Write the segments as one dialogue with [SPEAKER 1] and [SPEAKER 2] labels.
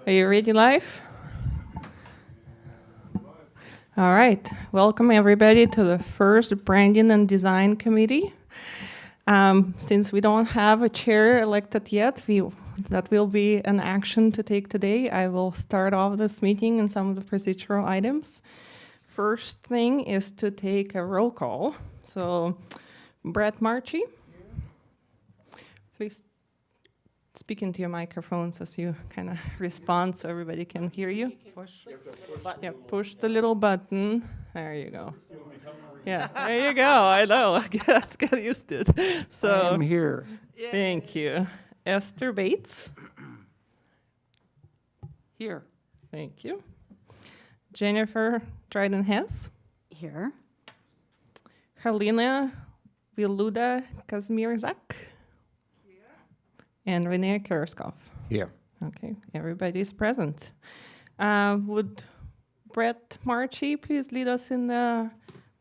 [SPEAKER 1] Are you ready live? All right. Welcome everybody to the first Branding and Design Committee. Since we don't have a chair elected yet, that will be an action to take today. I will start off this meeting and some of the procedural items. First thing is to take a roll call. So, Brett Marchi, please speak into your microphones as you kind of respond so everybody can hear you. Push the little button. There you go. Yeah, there you go. I know. Let's get used to it. So
[SPEAKER 2] I'm here.
[SPEAKER 1] thank you. Esther Bates.
[SPEAKER 2] Here.
[SPEAKER 1] Thank you. Jennifer Dryden-Hess.
[SPEAKER 3] Here.
[SPEAKER 1] Helena Viluda Kazmierzak. And Renee Kerskov.
[SPEAKER 2] Here.
[SPEAKER 1] Okay, everybody's present. Would Brett Marchi please lead us in the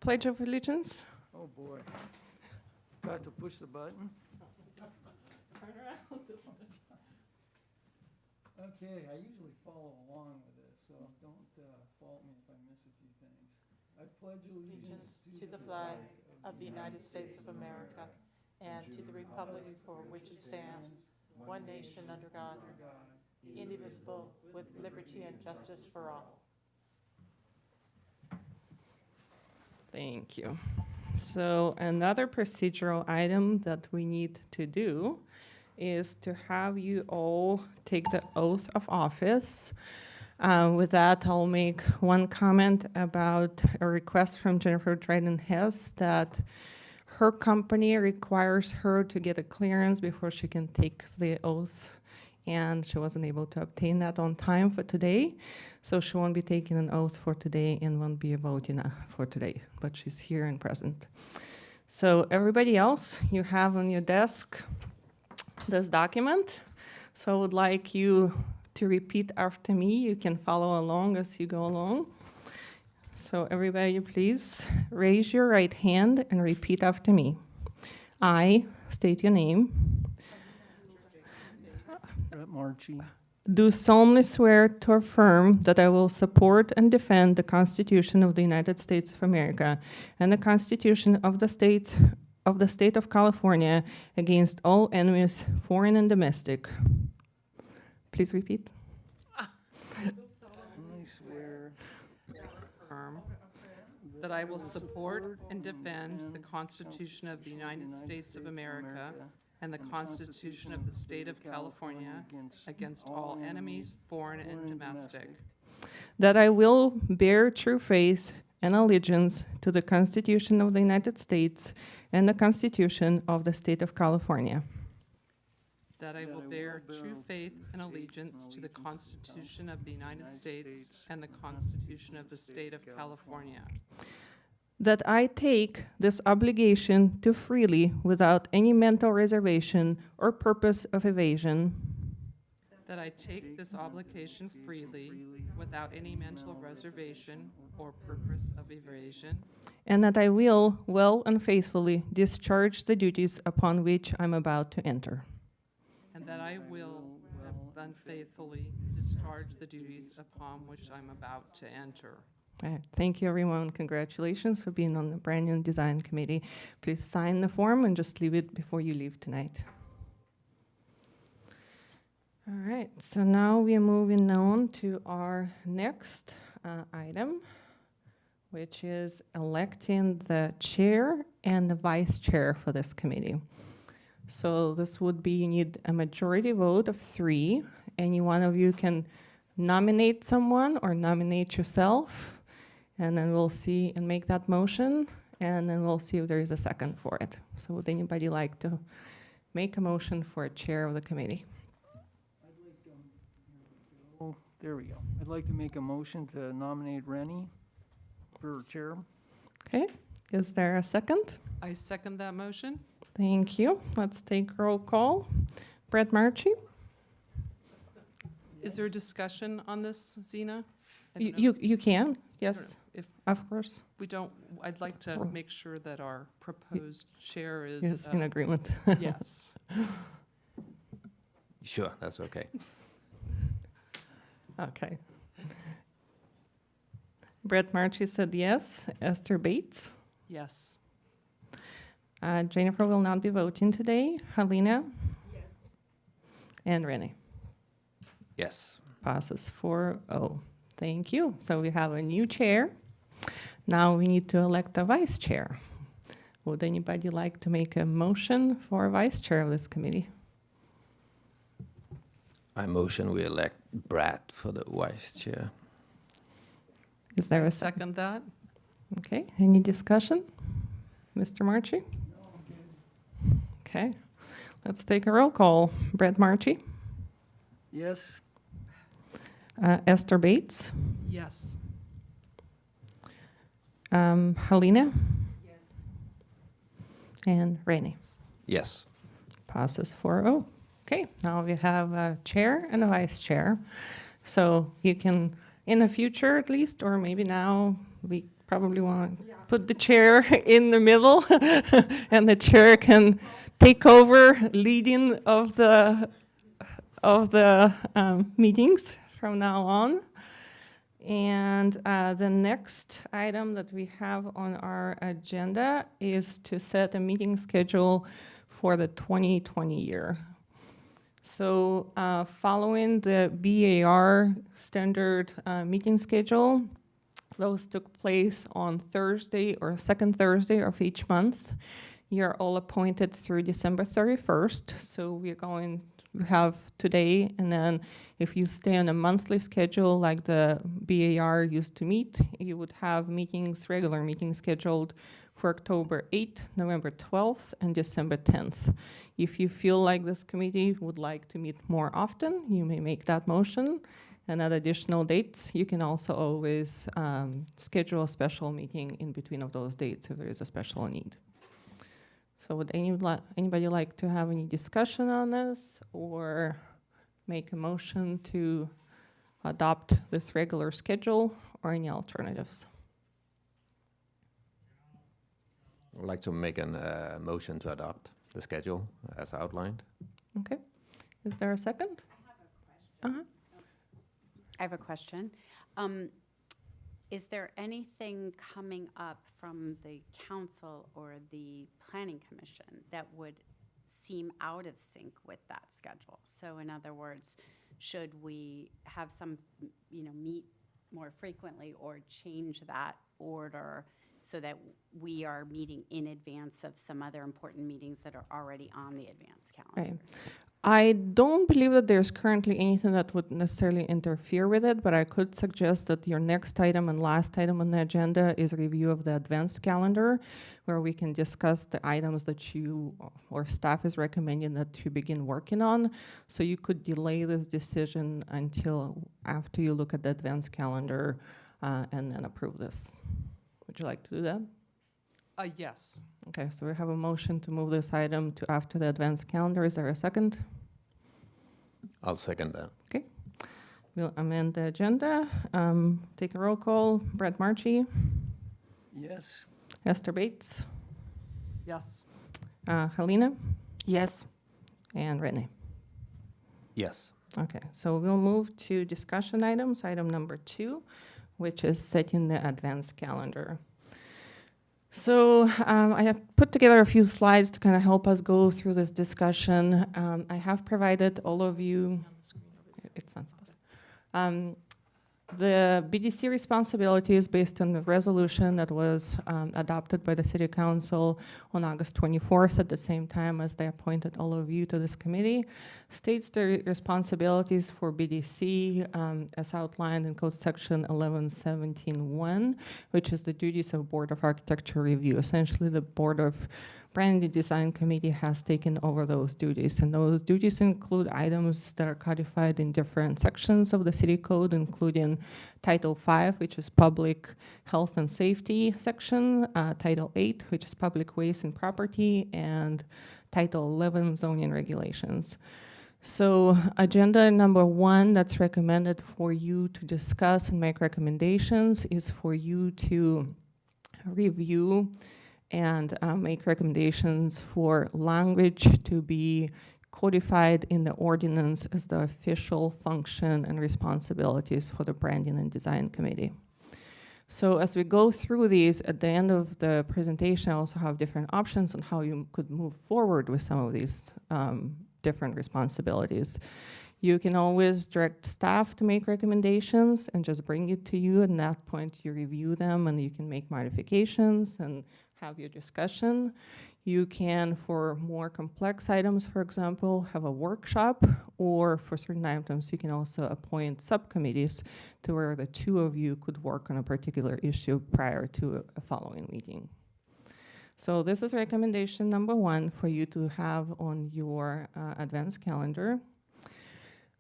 [SPEAKER 1] Pledge of Allegiance?
[SPEAKER 2] Oh, boy. Got to push the button. Okay, I usually follow along with this, so don't fault me if I miss a few things. I pledge
[SPEAKER 4] Allegiance to the flag of the United States of America and to the republic for which it stands, one nation under God, indivisible, with liberty and justice for all.
[SPEAKER 1] Thank you. So another procedural item that we need to do is to have you all take the oath of office. With that, I'll make one comment about a request from Jennifer Dryden-Hess that her company requires her to get a clearance before she can take the oath, and she wasn't able to obtain that on time for today, so she won't be taking an oath for today and won't be voting for today, but she's here and present. So everybody else, you have on your desk this document, so I would like you to repeat after me. You can follow along as you go along. So everybody, please raise your right hand and repeat after me. I state your name.
[SPEAKER 2] Brett Marchi.
[SPEAKER 1] Do solemnly swear to affirm that I will support and defend the Constitution of the United States of America and the Constitution of the State of California against all enemies, foreign and domestic. Please repeat.
[SPEAKER 2] I swear
[SPEAKER 4] That I will support and defend the Constitution of the United States of America and the Constitution of the State of California against all enemies, foreign and domestic.
[SPEAKER 1] That I will bear true faith and allegiance to the Constitution of the United States and the Constitution of the State of California.
[SPEAKER 4] That I will bear true faith and allegiance to the Constitution of the United States and the Constitution of the State of California.
[SPEAKER 1] That I take this obligation to freely, without any mental reservation or purpose of evasion.
[SPEAKER 4] That I take this obligation freely, without any mental reservation or purpose of evasion.
[SPEAKER 1] And that I will well and faithfully discharge the duties upon which I'm about to enter.
[SPEAKER 4] And that I will unfaithfully discharge the duties upon which I'm about to enter.
[SPEAKER 1] All right. Thank you, everyone. Congratulations for being on the Branding and Design Committee. Please sign the form and just leave it before you leave tonight. All right, so now we are moving on to our next item, which is electing the chair and the vice chair for this committee. So this would be, you need a majority vote of 3. Any one of you can nominate someone or nominate yourself, and then we'll see and make that motion, and then we'll see if there is a second for it. So would anybody like to make a motion for a chair of the committee?
[SPEAKER 2] Oh, there we go. I'd like to make a motion to nominate Rennie for chair.
[SPEAKER 1] Okay, is there a second?
[SPEAKER 4] I second that motion.
[SPEAKER 1] Thank you. Let's take roll call. Brett Marchi?
[SPEAKER 4] Is there a discussion on this, Zena? I don't know.
[SPEAKER 1] You can,
[SPEAKER 4] I don't
[SPEAKER 1] yes,
[SPEAKER 4] know. If
[SPEAKER 1] of course.
[SPEAKER 4] we don't, I'd like to make sure that our proposed chair is.
[SPEAKER 1] Yes, in agreement.
[SPEAKER 4] Yes.
[SPEAKER 5] Sure, that's okay.
[SPEAKER 1] Okay. Brett Marchi said yes. Esther Bates.
[SPEAKER 3] Yes.
[SPEAKER 1] Jennifer will not be voting today. Helena.
[SPEAKER 3] Yes.
[SPEAKER 1] And Renee.
[SPEAKER 5] Yes.
[SPEAKER 1] Passes 4-0. Thank you. So we have a new chair. Now we need to elect a vice chair. Would anybody like to make a motion for vice chair of this committee?
[SPEAKER 5] I motion we elect Brad for the vice chair.
[SPEAKER 1] Is there
[SPEAKER 3] I
[SPEAKER 1] a
[SPEAKER 3] second that.
[SPEAKER 1] Okay, any discussion? Mr. Marchi? Okay, let's take a roll call. Brett Marchi,
[SPEAKER 2] Yes.
[SPEAKER 1] Esther Bates,
[SPEAKER 3] Yes.
[SPEAKER 1] Helena,
[SPEAKER 3] Yes.
[SPEAKER 1] and Rainey.
[SPEAKER 5] Yes.
[SPEAKER 1] Passes 4-0. Okay, now we have a chair and a vice chair. So you can, in the future at least, or maybe now, we probably want to put the chair in the middle and the chair can take over leading of the meetings from now on. And the next item that we have on our agenda is to set a meeting schedule for the 2020 year. So following the BAR standard meeting schedule, those took place on Thursday or second Thursday of each month. You're all appointed through December 31st. So we have today, and then if you stay on a monthly schedule like the BAR used to meet, you would have regular meetings scheduled for October 8th, November 12th, and December 10th. If you feel like this committee would like to meet more often, you may make that motion. And at additional dates, you can also always schedule a special meeting in between of those dates if there is a special need. So would anybody like to have any discussion on this or make a motion to adopt this regular schedule or any alternatives?
[SPEAKER 5] I'd like to make a motion to adopt the schedule as outlined.
[SPEAKER 1] Okay. Is there a second?
[SPEAKER 6] I have a question. Is there anything coming up from the council or the planning commission that would seem out of sync with that schedule? So in other words, should we have some, meet more frequently or change that order so that we are meeting in advance of some other important meetings that are already on the advance calendar?
[SPEAKER 1] Right. I don't believe that there's currently anything that would necessarily interfere with it, but I could suggest that your next item and last item on the agenda is a review of the advanced calendar, where we can discuss the items that you or staff is recommending that you begin working on. So you could delay this decision until after you look at the advanced calendar and then approve this. Would you like to do that?
[SPEAKER 3] Yes.
[SPEAKER 1] Okay, so we have a motion to move this item to after the advanced calendar. Is there a second?
[SPEAKER 5] I'll second that.
[SPEAKER 1] We'll amend the agenda. Take a roll call. Brett Marchi,
[SPEAKER 2] Yes.
[SPEAKER 1] Esther Bates,
[SPEAKER 3] Yes.
[SPEAKER 1] Helena,
[SPEAKER 3] Yes.
[SPEAKER 1] and Renee.
[SPEAKER 5] Yes.
[SPEAKER 1] Okay, so we'll move to discussion items. Item number 2, which is setting the advanced calendar. So I have put together a few slides to kind of help us go through this discussion. I have provided all of you, it's not supposed to. The BDC responsibility is based on the resolution that was adopted by the City Council on August 24th at the same time as they appointed all of you to this committee. States the responsibilities for BDC as outlined in Code Section 1117.1, which is the duties of Board of Architecture Review. Essentially, the Board of Branding Design Committee has taken over those duties, and those duties include items that are codified in different sections of the City Code, including Title 5, which is Public Health and Safety section, Title 8, which is Public Waste and Property, and Title 11, Zoning Regulations. So agenda number 1 that's recommended for you to discuss and make recommendations is for you to review and make recommendations for language to be codified in the ordinance as the official function and responsibilities for the Branding and Design Committee. So as we go through these, at the end of the presentation, I also have different options on how you could move forward with some of these different responsibilities. You can always direct staff to make recommendations and just bring it to you. And at that point, you review them and you can make modifications and have your discussion. You can, for more complex items, for example, have a workshop, or for certain items, you can also appoint subcommittees to where the two of you could work on a particular issue prior to a following meeting. So this is recommendation number 1 for you to have on your advanced calendar.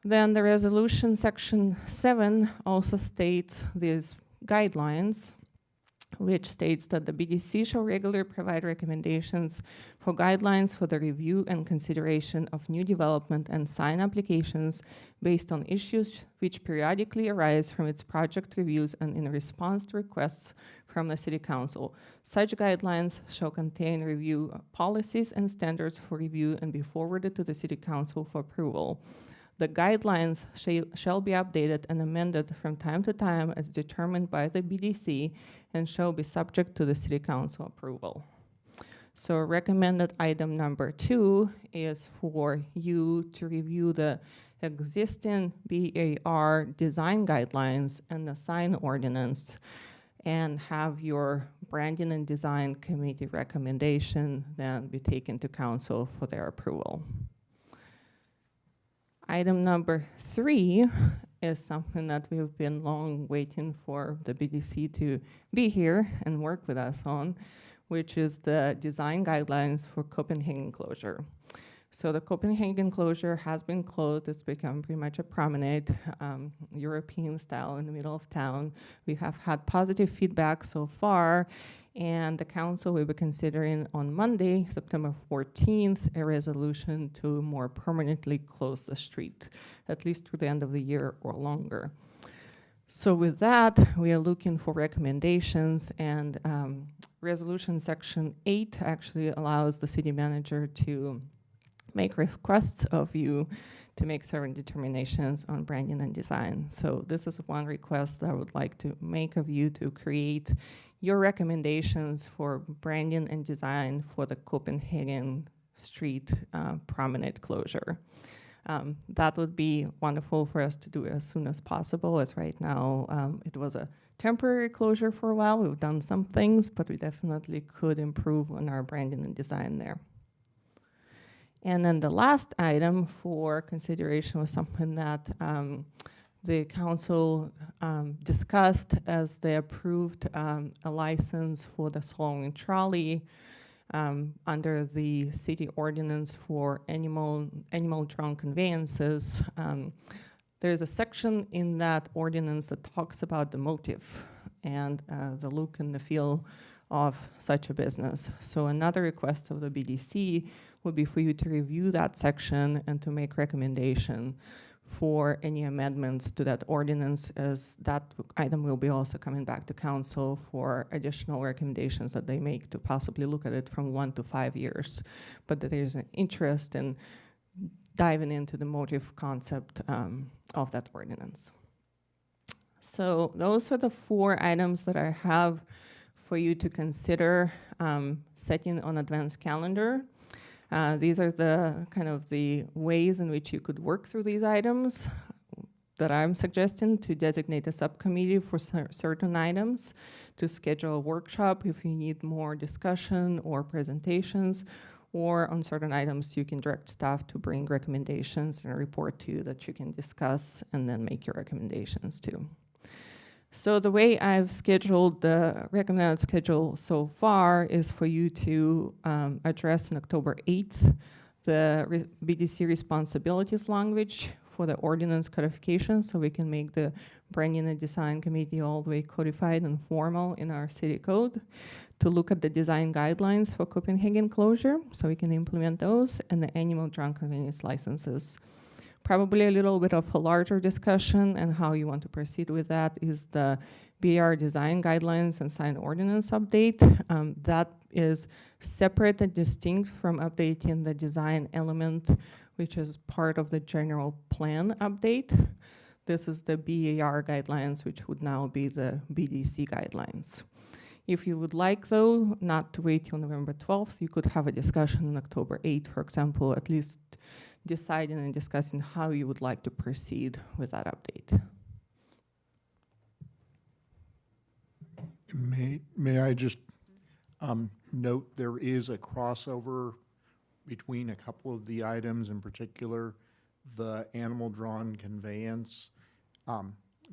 [SPEAKER 1] Then the resolution section 7 also states these guidelines, which states that the BDC shall regularly provide recommendations for guidelines for the review and consideration of new development and sign applications based on issues which periodically arise from its project reviews and in response to requests from the City Council. Such guidelines shall contain review policies and standards for review and be forwarded to the City Council for approval. The guidelines shall be updated and amended from time to time as determined by the BDC and shall be subject to the City Council approval. So recommended item number 2 is for you to review the existing BAR design guidelines and the sign ordinance and have your Branding and Design Committee recommendation then be taken to Council for their approval. Item number 3 is something that we've been long waiting for the BDC to be here and work with us on, which is the design guidelines for Copenhagen closure. So the Copenhagen closure has been closed. It's become pretty much a promenade, European style in the middle of town. We have had positive feedback so far, and the council will be considering on Monday, September 14th, a resolution to more permanently close the street, at least through the end of the year or longer. So with that, we are looking for recommendations, and resolution section 8 actually allows the city manager to make requests of you to make certain determinations on branding and design. So this is one request that I would like to make of you, to create your recommendations for branding and design for the Copenhagen Street promenade closure. That would be wonderful for us to do as soon as possible, as right now it was a temporary closure for a while. We've done some things, but we definitely could improve on our branding and design there. And then the last item for consideration was something that the council discussed as they approved a license for the Solvang trolley under the city ordinance for animal drawn conveyances. There's a section in that ordinance that talks about the motive and the look and the feel of such a business. So another request of the BDC would be for you to review that section and to make recommendation for any amendments to that ordinance, as that item will be also coming back to council for additional recommendations that they make to possibly look at it from 1 to 5 years. But that there's an interest in diving into the motive concept of that ordinance. So those are the 4 items that I have for you to consider setting on advanced calendar. These are the kind of the ways in which you could work through these items that I'm suggesting: to designate a subcommittee for certain items, to schedule a workshop if you need more discussion or presentations, or on certain items you can direct staff to bring recommendations and a report to you that you can discuss and then make your recommendations to. So the way I've scheduled the recommended schedule so far is for you to address on October 8th the BDC responsibilities language for the ordinance codification, so we can make the Branding and Design Committee all the way codified and formal in our city code, to look at the design guidelines for Copenhagen closure, so we can implement those, and the animal drawn convenience licenses. Probably a little bit of a larger discussion, and how you want to proceed with that is the BR design guidelines and sign ordinance update. That is separate and distinct from updating the design element which is part of the general plan update. This is the BAR guidelines, which would now be the BDC guidelines. If you would like, though, not to wait till November 12th, you could have a discussion on October 8th, for example, at least deciding and discussing how you would like to proceed with that update.
[SPEAKER 7] May I just note there is a crossover between a couple of the items, in particular, the animal-drawn conveyance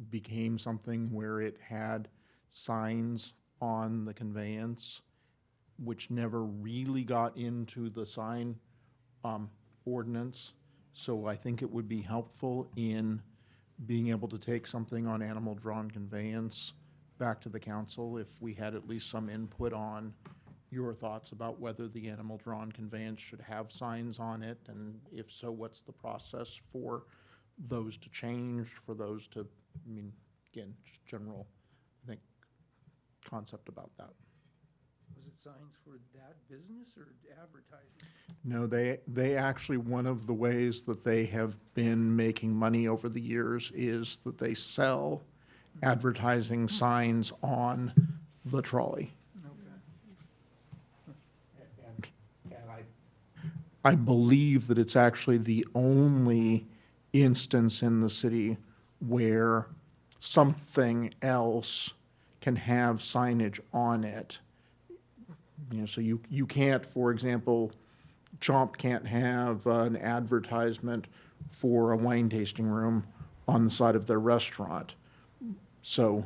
[SPEAKER 7] became something where it had signs on the conveyance, which never really got into the sign ordinance. So I think it would be helpful in being able to take something on animal-drawn conveyance back to the council if we had at least some input on your thoughts about whether the animal-drawn conveyance should have signs on it, and if so, what's the process for those to change, for those to, I mean, again, just general, I think, concept about that.
[SPEAKER 2] Was it signs for that business or advertising?
[SPEAKER 7] No, they actually, one of the ways that they have been making money over the years is that they sell advertising signs on the trolley. And I believe that it's actually the only instance in the city where something else can have signage on it. You know, so you can't, for example, Chomp can't have an advertisement for a wine tasting room on the side of their restaurant. So,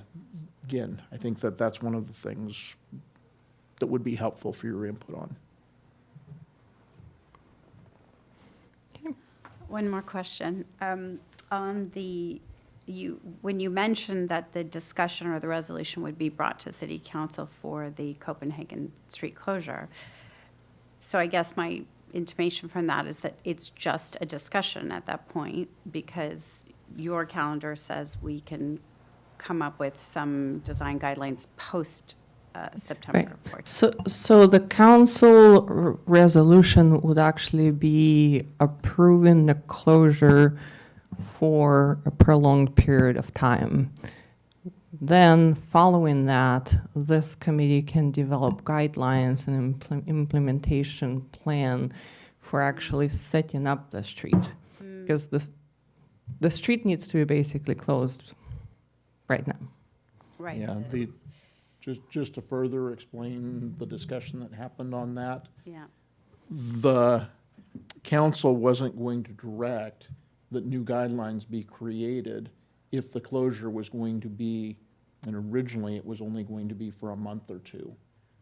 [SPEAKER 7] again, I think that that's one of the things that would be helpful for your input on.
[SPEAKER 6] One more question. On the, when you mentioned that the discussion or the resolution would be brought to city council for the Copenhagen street closure, so I guess my intimation from that is that it's just a discussion at that point, because your calendar says we can come up with some design guidelines post September 14th.
[SPEAKER 1] So the council resolution would actually be approving the closure for a prolonged period of time. Then, following that, this committee can develop guidelines and implementation plan for actually setting up the street. Because the street needs to be basically closed right now.
[SPEAKER 6] Right.
[SPEAKER 7] Yeah, just to further explain the discussion that happened on that,
[SPEAKER 6] Yeah.
[SPEAKER 7] the council wasn't going to direct that new guidelines be created if the closure was going to be, and originally it was only going to be for a month or two.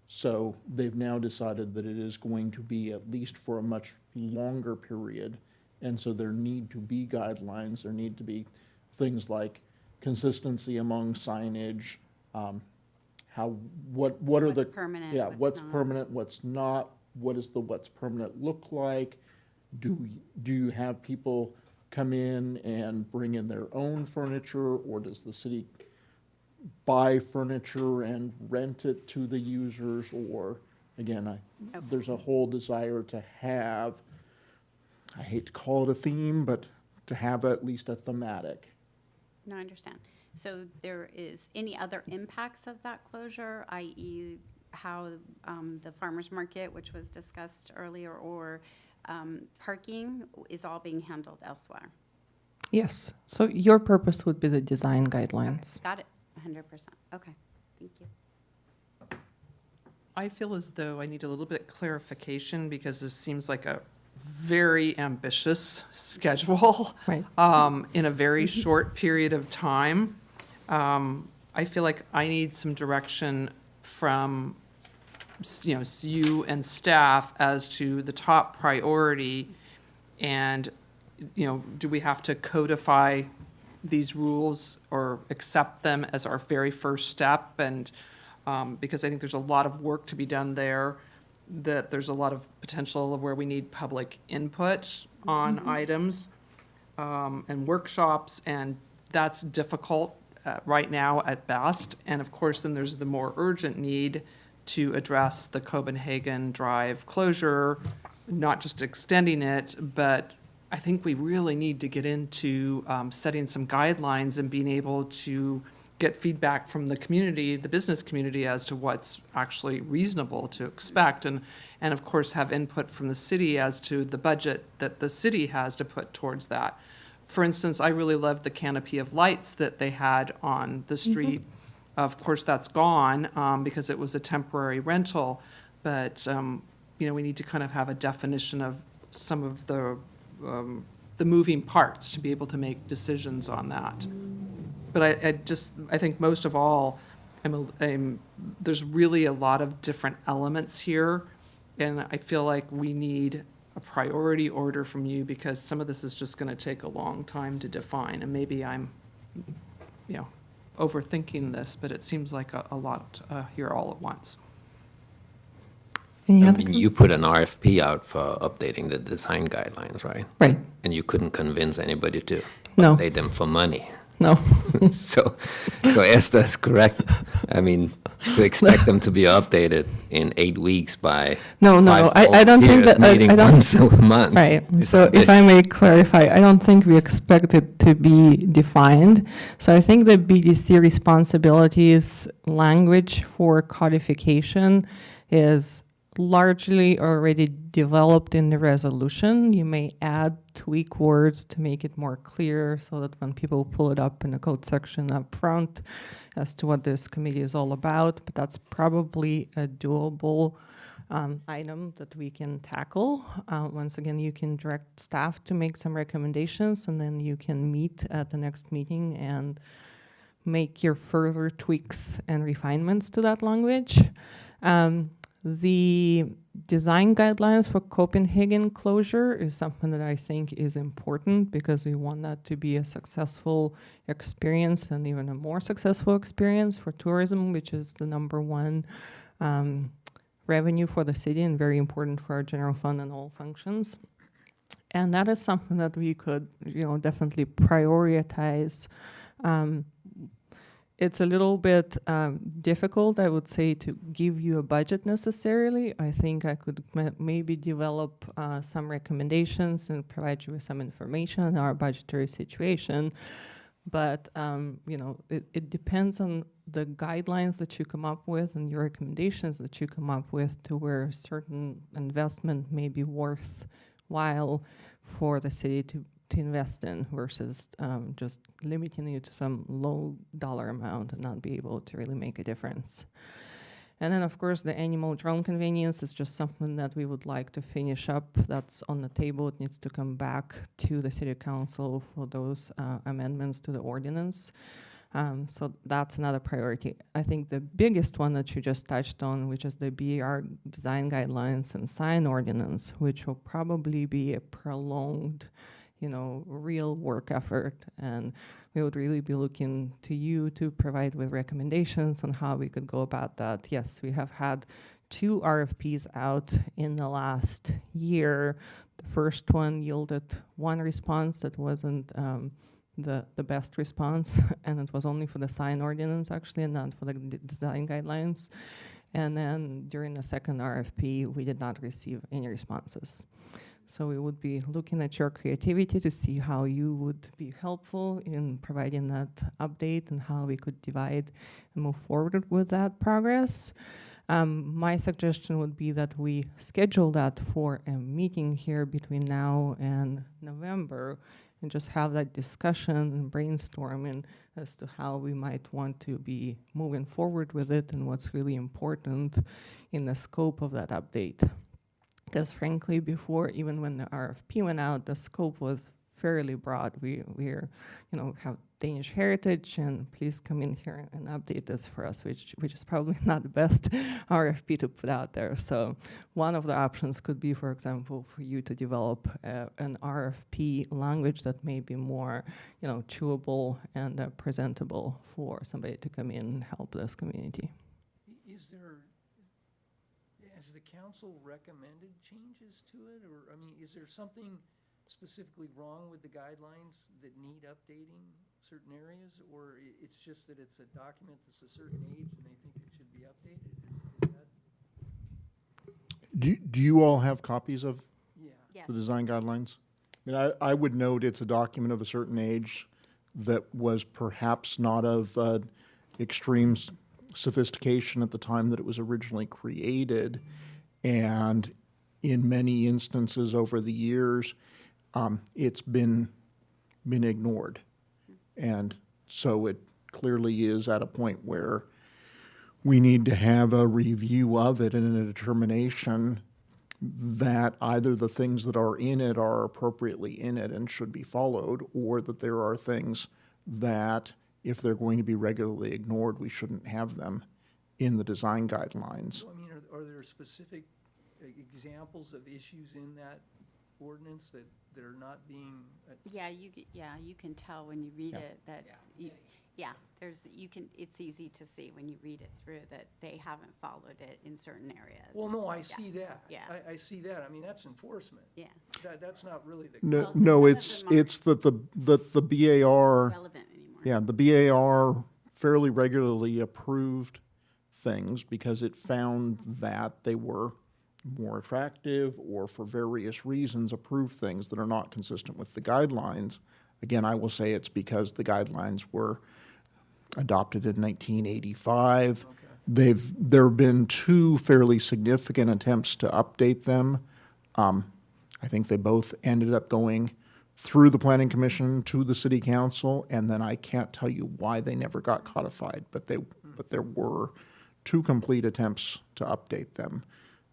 [SPEAKER 7] So they've now decided that it is going to be at least for a much longer period. And so there need to be guidelines, there need to be things like consistency among signage, what are the.
[SPEAKER 6] What's permanent,
[SPEAKER 7] Yeah, what's
[SPEAKER 6] not.
[SPEAKER 7] permanent, what's not, what does the what's permanent look like? Do you have people come in and bring in their own furniture, or does the city buy furniture and rent it to the users? Or, again, there's a whole desire to have, I hate to call it a theme, but to have at least a thematic.
[SPEAKER 6] No, I understand. So there is any other impacts of that closure, i.e. how the farmer's market, which was discussed earlier, or parking is all being handled elsewhere?
[SPEAKER 1] Yes, so your purpose would be the design guidelines.
[SPEAKER 6] Got it, 100%. Okay, thank you.
[SPEAKER 3] I feel as though I need a little bit clarification, because this seems like a very ambitious schedule.
[SPEAKER 1] Right.
[SPEAKER 3] In a very short period of time. I feel like I need some direction from, you and staff as to the top priority, and, do we have to codify these rules or accept them as our very first step? And because I think there's a lot of work to be done there, that there's a lot of potential of where we need public input on items and workshops, and that's difficult right now at best. And of course, then there's the more urgent need to address the Copenhagen Drive closure, not just extending it, but I think we really need to get into setting some guidelines and being able to get feedback from the community, the business community, as to what's actually reasonable to expect, and of course have input from the city as to the budget that the city has to put towards that. For instance, I really loved the canopy of lights that they had on the street. Of course, that's gone because it was a temporary rental, but we need to kind of have a definition of some of the moving parts to be able to make decisions on that. But I think most of all, there's really a lot of different elements here, and I feel like we need a priority order from you, because some of this is just gonna take a long time to define, and maybe I'm, overthinking this, but it seems like a lot here all at once.
[SPEAKER 1] Any
[SPEAKER 5] I
[SPEAKER 1] other
[SPEAKER 5] mean, you put an RFP out for updating the design guidelines, right?
[SPEAKER 1] Right.
[SPEAKER 5] And you couldn't convince anybody to
[SPEAKER 1] No.
[SPEAKER 5] update them for money.
[SPEAKER 1] No.
[SPEAKER 5] So Esther's correct. I mean, to expect them to be updated in 8 weeks by
[SPEAKER 1] No, I don't think that,
[SPEAKER 5] meeting
[SPEAKER 1] I don't,
[SPEAKER 5] once a month.
[SPEAKER 1] right.
[SPEAKER 5] is
[SPEAKER 1] So
[SPEAKER 5] a bit-
[SPEAKER 1] if I may clarify, I don't think we expect it to be defined. So I think the BDC responsibilities language for codification is largely already developed in the resolution. You may add, tweak words to make it more clear so that when people pull it up in the code section up front as to what this committee is all about, but that's probably a doable item that we can tackle. Once again, you can direct staff to make some recommendations, and then you can meet at the next meeting and make your further tweaks and refinements to that language. The design guidelines for Copenhagen closure is something that I think is important, because we want that to be a successful experience, and even a more successful experience for tourism, which is the number one revenue for the city and very important for our general fund and all functions. And that is something that we could, definitely prioritize. It's a little bit difficult, I would say, to give you a budget necessarily. I think I could maybe develop some recommendations and provide you with some information on our budgetary situation. But, it depends on the guidelines that you come up with and your recommendations that you come up with to where certain investment may be worthwhile for the city to invest in, versus just limiting you to some low dollar amount and not be able to really make a difference. And then, of course, the animal drone convenience is just something that we would like to finish up. That's on the table. It needs to come back to the city council for those amendments to the ordinance. So that's another priority. I think the biggest one that you just touched on, which is the BER design guidelines and sign ordinance, which will probably be a prolonged real work effort, and we would really be looking to you to provide with recommendations on how we could go about that. Yes, we have had 2 RFPs out in the last year. The first one yielded 1 response that wasn't the best response, and it was only for the sign ordinance actually, and not for the design guidelines. And then during the second RFP, we did not receive any responses. So we would be looking at your creativity to see how you would be helpful in providing that update and how we could divide and move forward with that progress. My suggestion would be that we schedule that for a meeting here between now and November, and just have that discussion and brainstorming as to how we might want to be moving forward with it and what's really important in the scope of that update. Because frankly, before, even when the RFP went out, the scope was fairly broad. We're have Danish heritage, and please come in here and update this for us, which is probably not the best RFP to put out there. So one of the options could be, for example, for you to develop an RFP language that may be more, chewable and presentable for somebody to come in and help this community.
[SPEAKER 2] Has the council recommended changes to it, or, is there something specifically wrong with the guidelines that need updating certain areas, or it's just that it's a document that's a certain age and they think it should be updated? Is that,
[SPEAKER 7] Do you all have copies of
[SPEAKER 2] yeah.
[SPEAKER 6] Yeah.
[SPEAKER 7] the design guidelines? mean, I would note it's a document of a certain age that was perhaps not of extreme sophistication at the time that it was originally created. And in many instances over the years, it's been ignored. And so it clearly is at a point where we need to have a review of it and a determination that either the things that are in it are appropriately in it and should be followed, or that there are things that, if they're going to be regularly ignored, we shouldn't have them in the design guidelines.
[SPEAKER 2] Well, I mean, are there specific examples of issues in that ordinance that are not being,
[SPEAKER 6] Yeah, you can tell when you read it that, it's easy to see when you read it through that they haven't followed it in certain areas.
[SPEAKER 2] well, no, I see that.
[SPEAKER 6] Yeah.
[SPEAKER 2] I see that. I mean, that's enforcement.
[SPEAKER 6] Yeah,
[SPEAKER 2] That's not really the.
[SPEAKER 7] No,
[SPEAKER 6] Well,
[SPEAKER 7] no,
[SPEAKER 6] some of
[SPEAKER 7] it's,
[SPEAKER 6] them are-
[SPEAKER 7] it's that the BAR,
[SPEAKER 6] relevant anymore.
[SPEAKER 7] yeah, the BAR fairly regularly approved things because it found that they were more attractive or for various reasons approved things that are not consistent with the guidelines. Again, I will say it's because the guidelines were adopted in 1985. There have been two fairly significant attempts to update them. I think they both ended up going through the Planning Commission to the City Council, and then I can't tell you why they never got codified, but there were two complete attempts to update them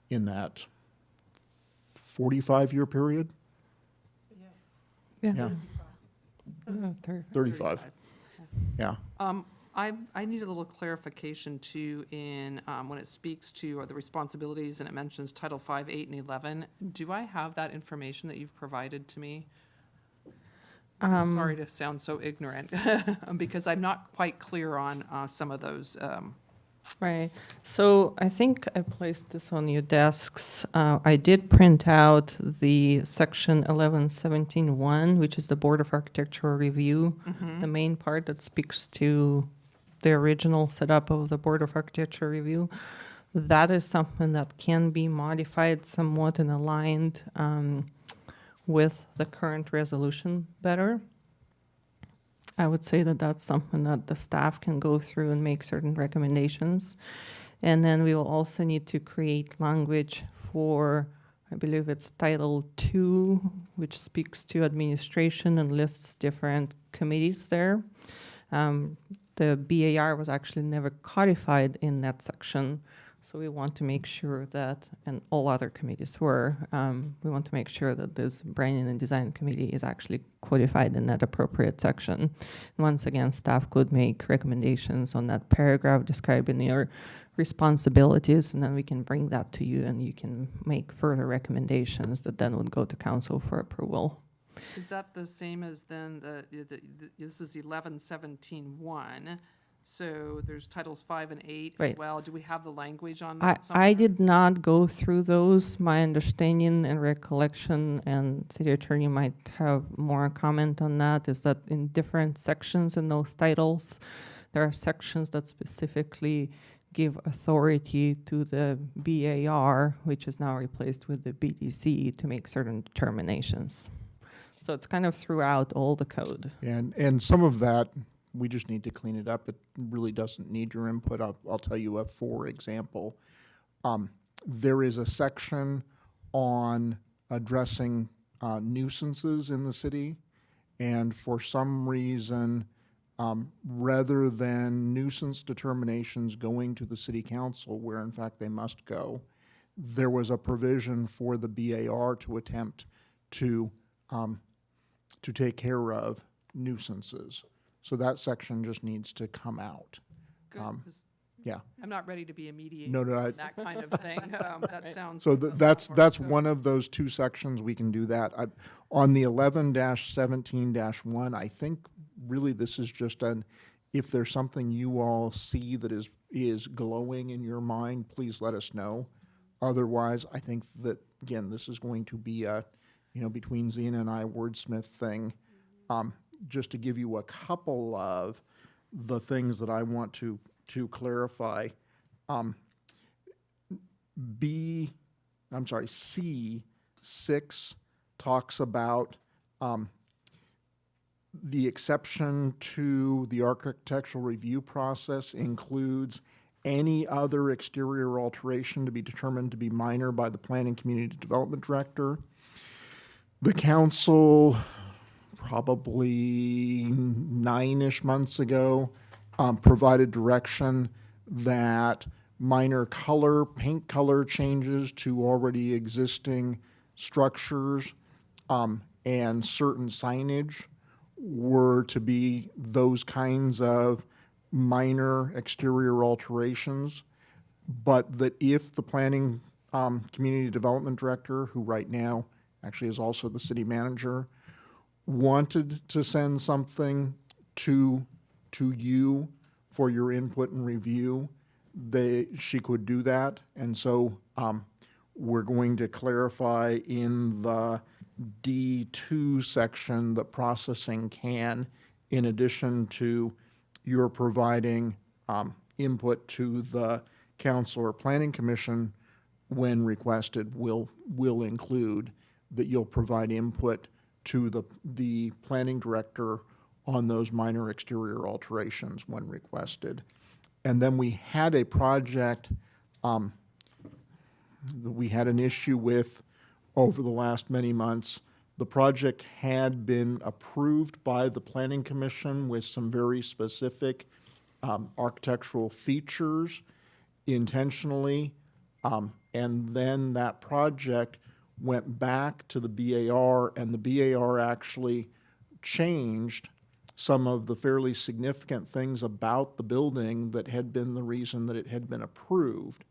[SPEAKER 7] in that 45-year period? Yeah, 35, yeah.
[SPEAKER 3] I need a little clarification too in, when it speaks to the responsibilities and it mentions Title 5, 8, and 11. Do I have that information that you've provided to me? I'm sorry to sound so ignorant, because I'm not quite clear on some of those.
[SPEAKER 1] Right. So I think I placed this on your desks. I did print out the section 1117.1, which is the Board of Architectural Review, the main part that speaks to the original setup of the Board of Architectural Review. That is something that can be modified somewhat and aligned with the current resolution better. I would say that that's something that the staff can go through and make certain recommendations. And then we will also need to create language for, I believe it's Title 2, which speaks to administration and lists different committees there. The BAR was actually never codified in that section, so we want to make sure that, and all other committees were, we want to make sure that this Branding and Design Committee is actually codified in that appropriate section. And once again, staff could make recommendations on that paragraph describing your responsibilities, and then we can bring that to you and you can make further recommendations that then would go to council for approval.
[SPEAKER 3] Is that the same as then this is 1117.1, so there's Titles 5 and 8 as
[SPEAKER 1] Right.
[SPEAKER 3] well. Do we have the language on
[SPEAKER 1] I
[SPEAKER 3] that somewhere?
[SPEAKER 1] I did not go through those. My understanding and recollection, and city attorney might have more comment on that, is that in different sections in those titles, there are sections that specifically give authority to the BAR, which is now replaced with the BDC, to make certain determinations. So it's kind of throughout all the code.
[SPEAKER 7] And some of that, we just need to clean it up. It really doesn't need your input. I'll tell you a for example. There is a section on addressing nuisances in the city, and for some reason, rather than nuisance determinations going to the city council, where in fact they must go, there was a provision for the BAR to attempt to take care of nuisances. So that section just needs to come out.
[SPEAKER 3] Good, 'cause
[SPEAKER 7] Yeah.
[SPEAKER 3] I'm not ready to be a mediator
[SPEAKER 7] No,
[SPEAKER 3] on that kind of thing. That sounds.
[SPEAKER 7] So
[SPEAKER 3] a lot
[SPEAKER 7] that's
[SPEAKER 3] more good.
[SPEAKER 7] one of those two sections. We can do that. On the 11-17-1, I think really this is just if there's something you all see that is glowing in your mind, please let us know. Otherwise, I think that, again, this is going to be a, between Zena and I, wordsmith thing. Just to give you a couple of the things that I want to clarify. C6 talks about The exception to the architectural review process includes any other exterior alteration to be determined to be minor by the Planning Community Development Director. The council, probably 9-ish months ago, provided direction that minor paint color changes to already existing structures, and certain signage were to be those kinds of minor exterior alterations, but that if the planning community development director, who right now actually is also the city manager, wanted to send something to you for your input and review, she could do that. And so we're going to clarify in the D2 section that processing can, in addition to your providing input to the council or planning commission when requested, will include that you'll provide input to the planning director on those minor exterior alterations when requested. And then we had a project that we had an issue with over the last many months. The project had been approved by the Planning Commission with some very specific architectural features intentionally, and then that project went back to the BAR, and the BAR actually changed some of the fairly significant things about the building that had been the reason that it had been approved.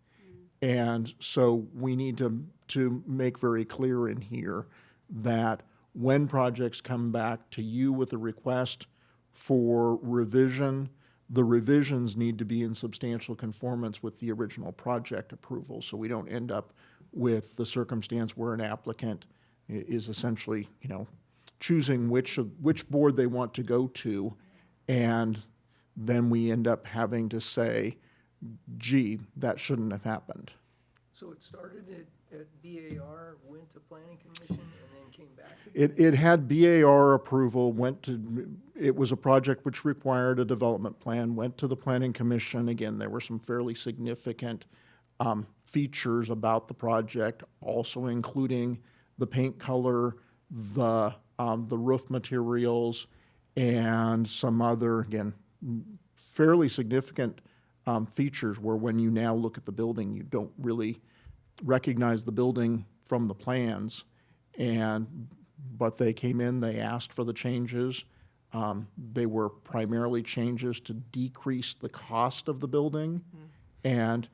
[SPEAKER 7] And so we need to make very clear in here that when projects come back to you with a request for revision, the revisions need to be in substantial conformance with the original project approval, so we don't end up with the circumstance where an applicant is essentially, choosing which board they want to go to, and then we end up having to say, gee, that shouldn't have happened.
[SPEAKER 2] So it started at BAR, went to planning commission, and then came back?
[SPEAKER 7] It had BAR approval, it was a project which required a development plan, went to the planning commission. Again, there were some fairly significant features about the project, also including the paint color, the roof materials, and some other, again, fairly significant features where when you now look at the building, you don't really recognize the building from the plans. But they came in, they asked for the changes. They were primarily changes to decrease the cost of the building. And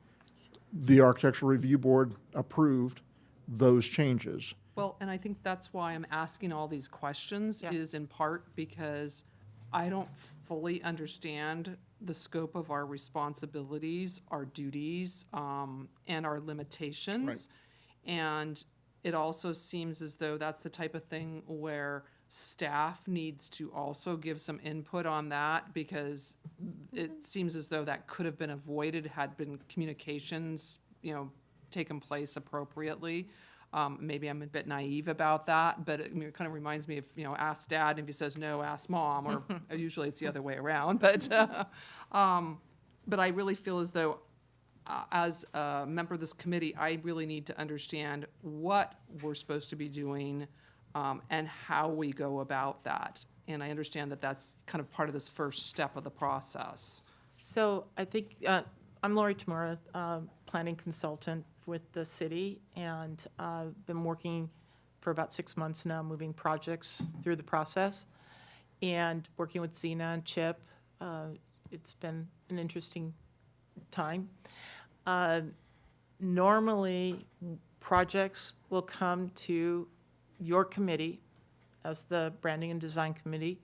[SPEAKER 7] the Architectural Review Board approved those changes.
[SPEAKER 3] Well, and I think that's why I'm asking all these questions,
[SPEAKER 4] Yeah.
[SPEAKER 3] is in part because I don't fully understand the scope of our responsibilities, our duties, and our limitations. And it also seems as though that's the type of thing where staff needs to also give some input on that, because it seems as though that could have been avoided had been communications, taken place appropriately. Maybe I'm a bit naive about that, but it kind of reminds me of, ask dad, and if he says no, ask mom, or usually it's the other way around. But I really feel as though, as a member of this committee, I really need to understand what we're supposed to be doing and how we go about that. And I understand that that's kind of part of this first step of the process.
[SPEAKER 4] So I think, I'm Lori Tamura, planning consultant with the city, and been working for about 6 months now, moving projects through the process, and working with Zena and Chip. It's been an interesting time. Normally, projects will come to your committee as the Branding and Design Committee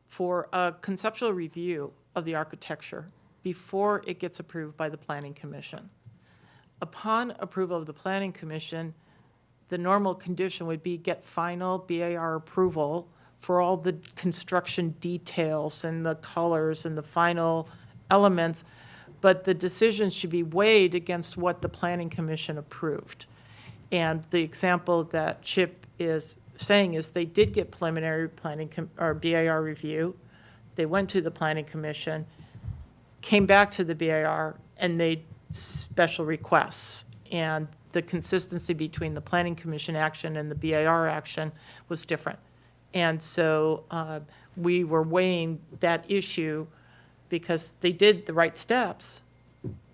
[SPEAKER 4] for a conceptual review of the architecture before it gets approved by the Planning Commission. Upon approval of the Planning Commission, the normal condition would be get final BAR approval for all the construction details and the colors and the final elements, but the decision should be weighed against what the Planning Commission approved. And the example that Chip is saying is they did get preliminary or BAR review. They went to the planning commission, came back to the BAR, and made special requests. And the consistency between the planning commission action and the BAR action was different. And so we were weighing that issue because they did the right steps.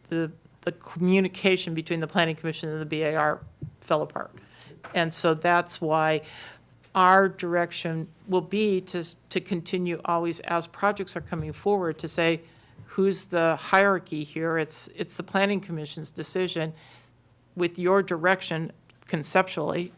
[SPEAKER 4] The communication between the planning commission and the BAR fell apart. And so that's why our direction will be to continue always, as projects are coming forward, to say, who's the hierarchy here? It's the planning commission's decision with your direction conceptually,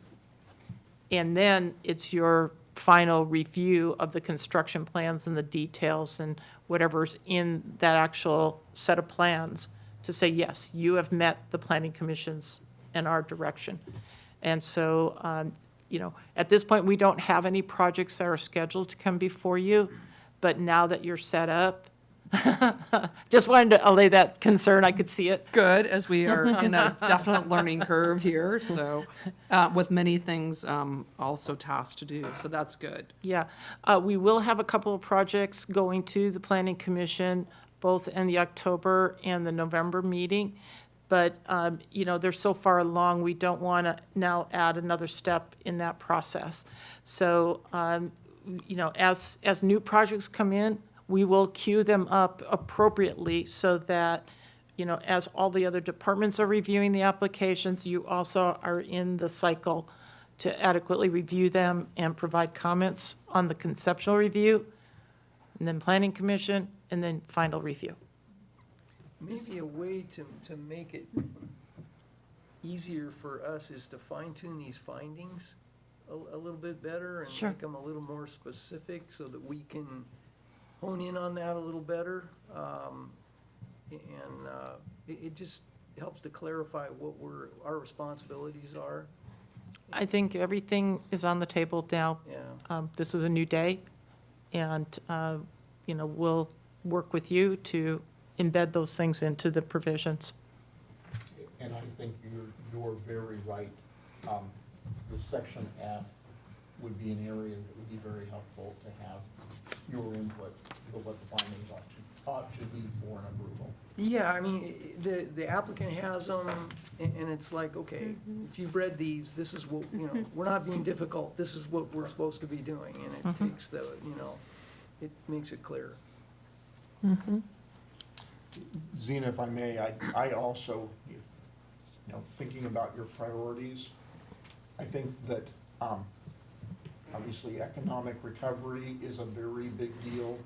[SPEAKER 4] and then it's your final review of the construction plans and the details and whatever's in that actual set of plans to say, yes, you have met the planning commission's and our direction. And so, at this point, we don't have any projects that are scheduled to come before you, but now that you're set up, just wanted to allay that concern. I could see it.
[SPEAKER 3] Good, as we are in a definite learning curve here, so, with many things also tasks to do, so that's good.
[SPEAKER 4] Yeah. We will have a couple of projects going to the planning commission, both in the October and the November meeting. But, they're so far along, we don't want to now add another step in that process. So, as new projects come in, we will queue them up appropriately so that, as all the other departments are reviewing the applications, you also are in the cycle to adequately review them and provide comments on the conceptual review, and then planning commission, and then final review.
[SPEAKER 2] Maybe a way to make it easier for us is to fine tune these findings a little bit better and
[SPEAKER 4] Sure.
[SPEAKER 2] make them a little more specific so that we can hone in on that a little better. It just helps to clarify what our responsibilities are.
[SPEAKER 4] I think everything is on the table now.
[SPEAKER 2] Yeah.
[SPEAKER 4] This is a new day, and, we'll work with you to embed those things into the provisions.
[SPEAKER 7] And I think you're very right. The section F would be an area that would be very helpful to have your input for what the findings ought to be for an approval.
[SPEAKER 2] Yeah, I mean, the applicant has them, and it's like, okay, if you've read these, this is what, we're not being difficult, this is what we're supposed to be doing, and it takes it makes it clear.
[SPEAKER 7] Zena, if I may, I also, thinking about your priorities, I think that, obviously, economic recovery is a very big deal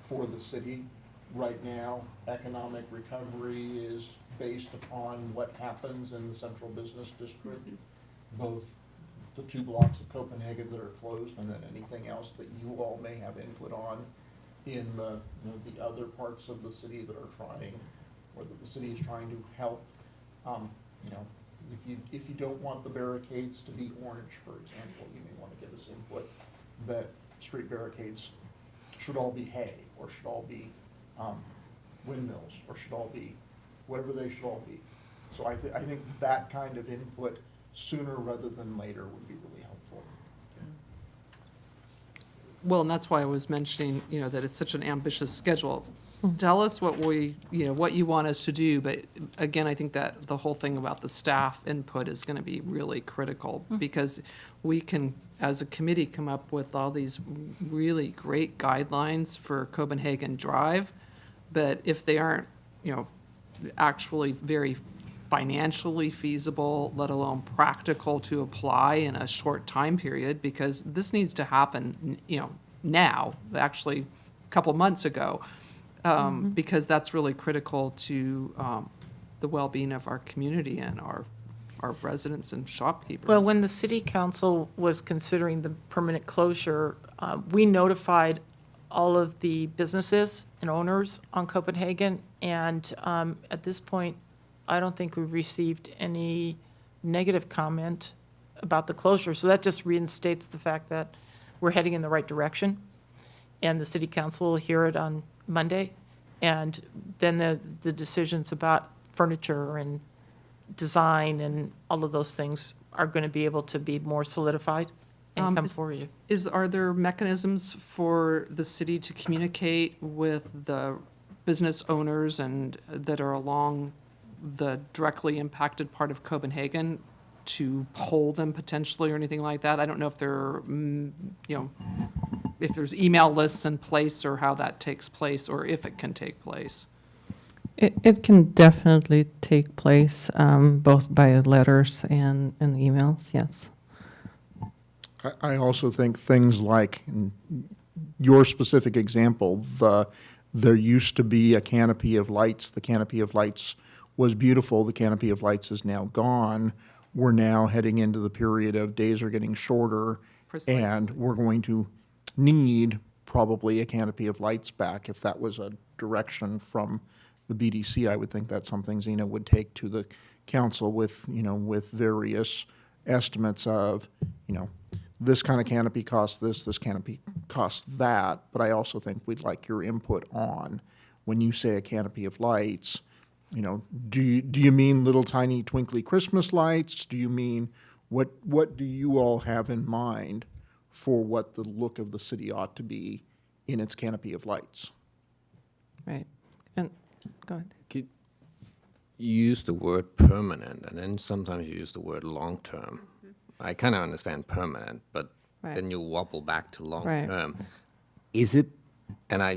[SPEAKER 7] for the city. Right now, economic recovery is based upon what happens in the central business district, both the 2 blocks of Copenhagen that are closed and then anything else that you all may have input on in the other parts of the city that are trying, or that the city is trying to help. If you don't want the barricades to be orange, for example, you may want to give us input that street barricades should all be hay, or should all be windmills, or should all be whatever they should all be. So I think that kind of input sooner rather than later would be really helpful.
[SPEAKER 3] Well, and that's why I was mentioning, that it's such an ambitious schedule. Tell us what what you want us to do, but again, I think that the whole thing about the staff input is gonna be really critical, because we can, as a committee, come up with all these really great guidelines for Copenhagen Drive, but if they aren't, actually very financially feasible, let alone practical to apply in a short time period, because this needs to happen, now, actually, a couple months ago, because that's really critical to the well-being of our community and our residents and shopkeepers.
[SPEAKER 4] Well, when the city council was considering the permanent closure, we notified all of the businesses and owners on Copenhagen, and at this point, I don't think we've received any negative comment about the closure. So that just reinstates the fact that we're heading in the right direction, and the city council will hear it on Monday, and then the decisions about furniture and design and all of those things are going to be able to be more solidified. and come
[SPEAKER 3] Is-
[SPEAKER 4] for you.
[SPEAKER 3] Are there mechanisms for the city to communicate with the business owners and that are along the directly impacted part of Copenhagen to poll them potentially or anything like that? I don't know if there, if there's email lists in place or how that takes place or if it can take place.
[SPEAKER 1] It can definitely take place, both by letters and emails, yes.
[SPEAKER 7] I also think things like, in your specific example, there used to be a canopy of lights. The canopy of lights was beautiful. The canopy of lights is now gone. We're now heading into the period of days are getting shorter.
[SPEAKER 3] Precisely.
[SPEAKER 7] And we're going to need probably a canopy of lights back. If that was a direction from the BDC, I would think that's something Xena would take to the council with, with various estimates of, this kind of canopy costs this canopy costs that. But I also think we'd like your input on, when you say a canopy of lights, do you mean little tiny twinkly Christmas lights? Do you mean, what do you all have in mind for what the look of the city ought to be in its canopy of lights?
[SPEAKER 1] Right. And, go ahead.
[SPEAKER 5] You use the word permanent, and then sometimes you use the word long-term. I kind of understand permanent, but
[SPEAKER 1] Right.
[SPEAKER 5] then you wobble back to
[SPEAKER 1] Right.
[SPEAKER 5] long-term. Is it,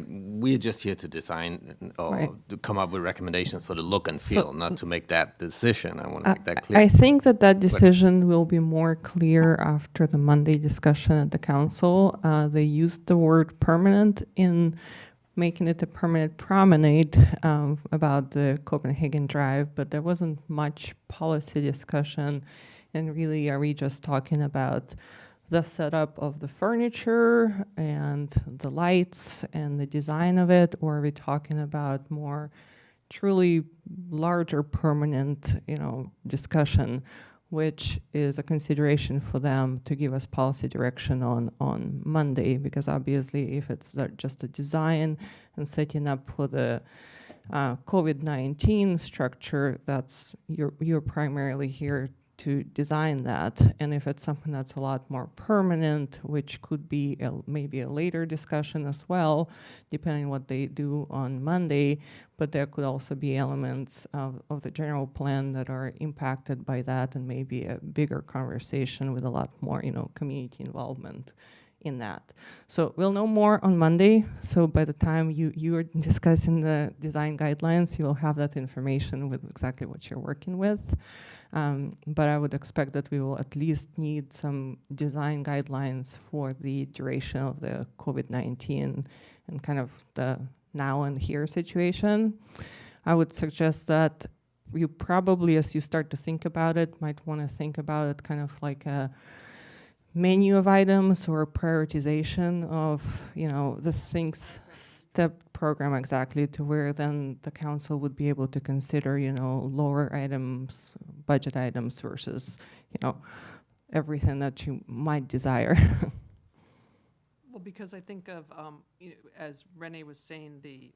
[SPEAKER 5] we're just here to design or
[SPEAKER 1] Right.
[SPEAKER 5] to come up with recommendations for the look and
[SPEAKER 1] So-
[SPEAKER 5] feel, not to make that decision. I want to make that
[SPEAKER 1] I
[SPEAKER 5] clear.
[SPEAKER 1] think that decision will be more clear after the Monday discussion at the council. They used the word permanent in making it a permanent promenade about the Copenhagen Drive, but there wasn't much policy discussion. And really, are we just talking about the setup of the furniture and the lights and the design of it, or are we talking about more truly larger permanent, discussion, which is a consideration for them to give us policy direction on Monday, because obviously if it's just a design and setting up for the COVID-19 structure, that's you're primarily here to design that. And if it's something that's a lot more permanent, which could be maybe a later discussion as well, depending on what they do on Monday, but there could also be elements of the general plan that are impacted by that, and maybe a bigger conversation with a lot more, community involvement in that. So we'll know more on Monday. So by the time you are discussing the design guidelines, you'll have that information with exactly what you're working with. But I would expect that we will at least need some design guidelines for the duration of the COVID-19 and kind of the now and here situation. I would suggest that you probably, as you start to think about it, might want to think about it kind of like a menu of items or prioritization of, the things step program exactly to where then the council would be able to consider, lower items, budget items versus, everything that you might desire.
[SPEAKER 3] Well, because I think of, as Renee was saying, the,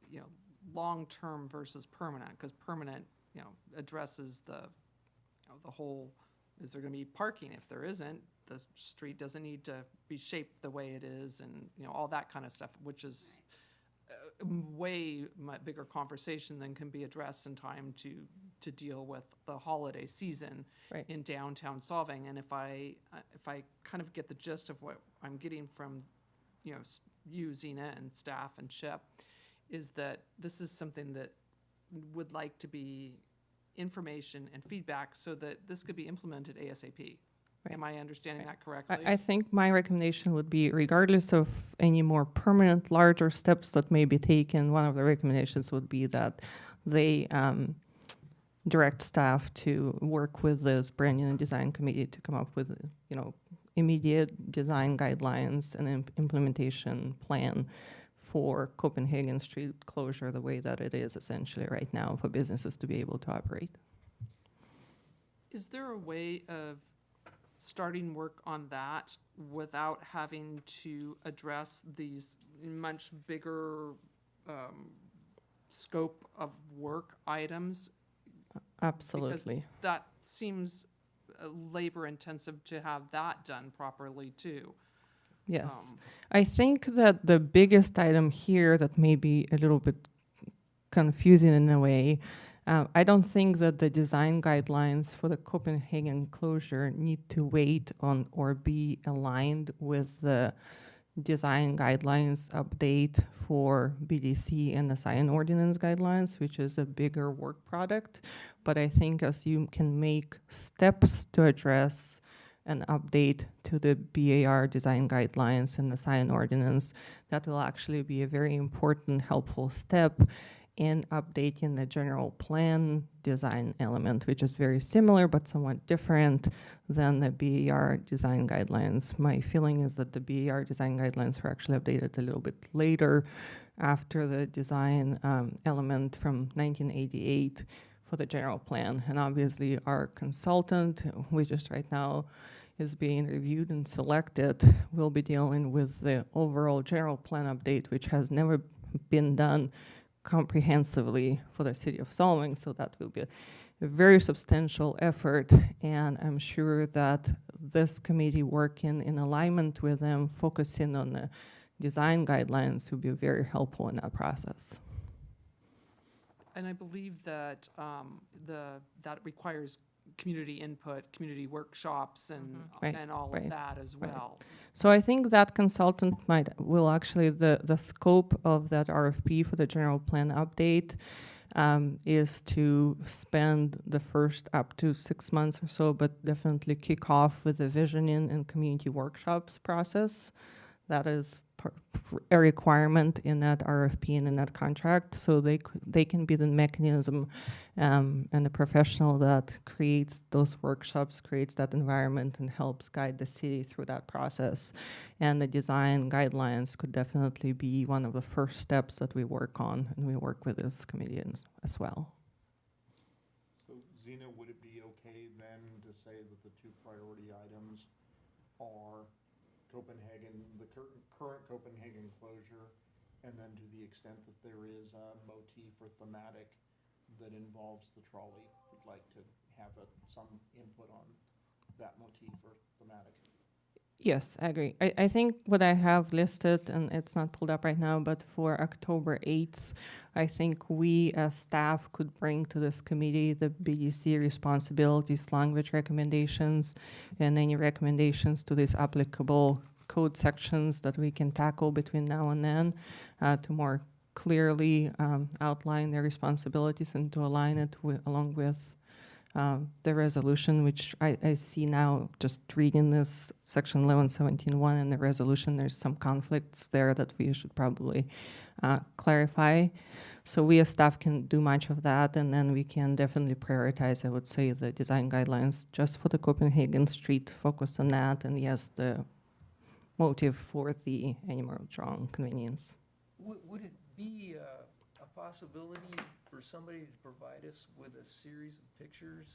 [SPEAKER 3] long-term versus permanent, because permanent, addresses the whole, is there going to be parking? If there isn't, the street doesn't need to be shaped the way it is, and, all that kind of stuff, which is way bigger conversation than can be addressed in time to deal with the holiday season
[SPEAKER 1] Right.
[SPEAKER 3] in downtown Solvang. And if I kind of get the gist of what I'm getting from, you, Xena, and staff and Chip, is that this is something that would like to be information and feedback so that this could be implemented ASAP.
[SPEAKER 1] Right.
[SPEAKER 3] Am I understanding that correctly?
[SPEAKER 1] I think my recommendation would be, regardless of any more permanent, larger steps that may be taken, one of the recommendations would be that they direct staff to work with this branding and design committee to come up with, immediate design guidelines and implementation plan for Copenhagen street closure the way that it is essentially right now for businesses to be able to operate.
[SPEAKER 3] Is there a way of starting work on that without having to address these much bigger scope of work items?
[SPEAKER 1] Absolutely.
[SPEAKER 3] That seems labor intensive to have that done properly too.
[SPEAKER 1] Yes.
[SPEAKER 3] Um,
[SPEAKER 1] I think that the biggest item here that may be a little bit confusing in a way, I don't think that the design guidelines for the Copenhagen closure need to wait on or be aligned with the design guidelines update for BDC and the sign ordinance guidelines, which is a bigger work product. But I think as you can make steps to address an update to the BAR design guidelines and the sign ordinance, that will actually be a very important, helpful step in updating the general plan design element, which is very similar but somewhat different than the BAR design guidelines. My feeling is that the BAR design guidelines were actually updated a little bit later after the design element from 1988 for the general plan. And obviously our consultant, which is right now is being reviewed and selected, will be dealing with the overall general plan update, which has never been done comprehensively for the city of Solvang. So that will be a very substantial effort. And I'm sure that this committee working in alignment with them, focusing on the design guidelines will be very helpful in that process.
[SPEAKER 3] And I believe that that requires community input, community workshops, and
[SPEAKER 1] Right,
[SPEAKER 3] and all
[SPEAKER 1] right,
[SPEAKER 3] of that as
[SPEAKER 1] right.
[SPEAKER 3] well.
[SPEAKER 1] So I think that consultant will actually, the scope of that RFP for the general plan update is to spend the first up to 6 months or so, but definitely kick off with the visioning and community workshops process. That is a requirement in that RFP and in that contract, so they can be the mechanism and the professional that creates those workshops, creates that environment, and helps guide the city through that process. And the design guidelines could definitely be one of the first steps that we work on, and we work with this committee as well.
[SPEAKER 7] So Zena, would it be okay then to say that the two priority items are Copenhagen, the current Copenhagen closure, and then to the extent that there is a motif or thematic that involves the trolley, we'd like to have some input on that motif or thematic.
[SPEAKER 1] Yes, I agree. I think what I have listed, and it's not pulled up right now, but for October 8th, I think we as staff could bring to this committee the BDC responsibilities, language recommendations, and any recommendations to these applicable code sections that we can tackle between now and then to more clearly outline their responsibilities and to align it along with the resolution, which I see now just reading this section 1117.1 in the resolution, there's some conflicts there that we should probably clarify. So we as staff can do much of that, and then we can definitely prioritize, I would say, the design guidelines just for the Copenhagen street, focus on that, and yes, the motive for the animal drawn convenience.
[SPEAKER 2] Would it be a possibility for somebody to provide us with a series of pictures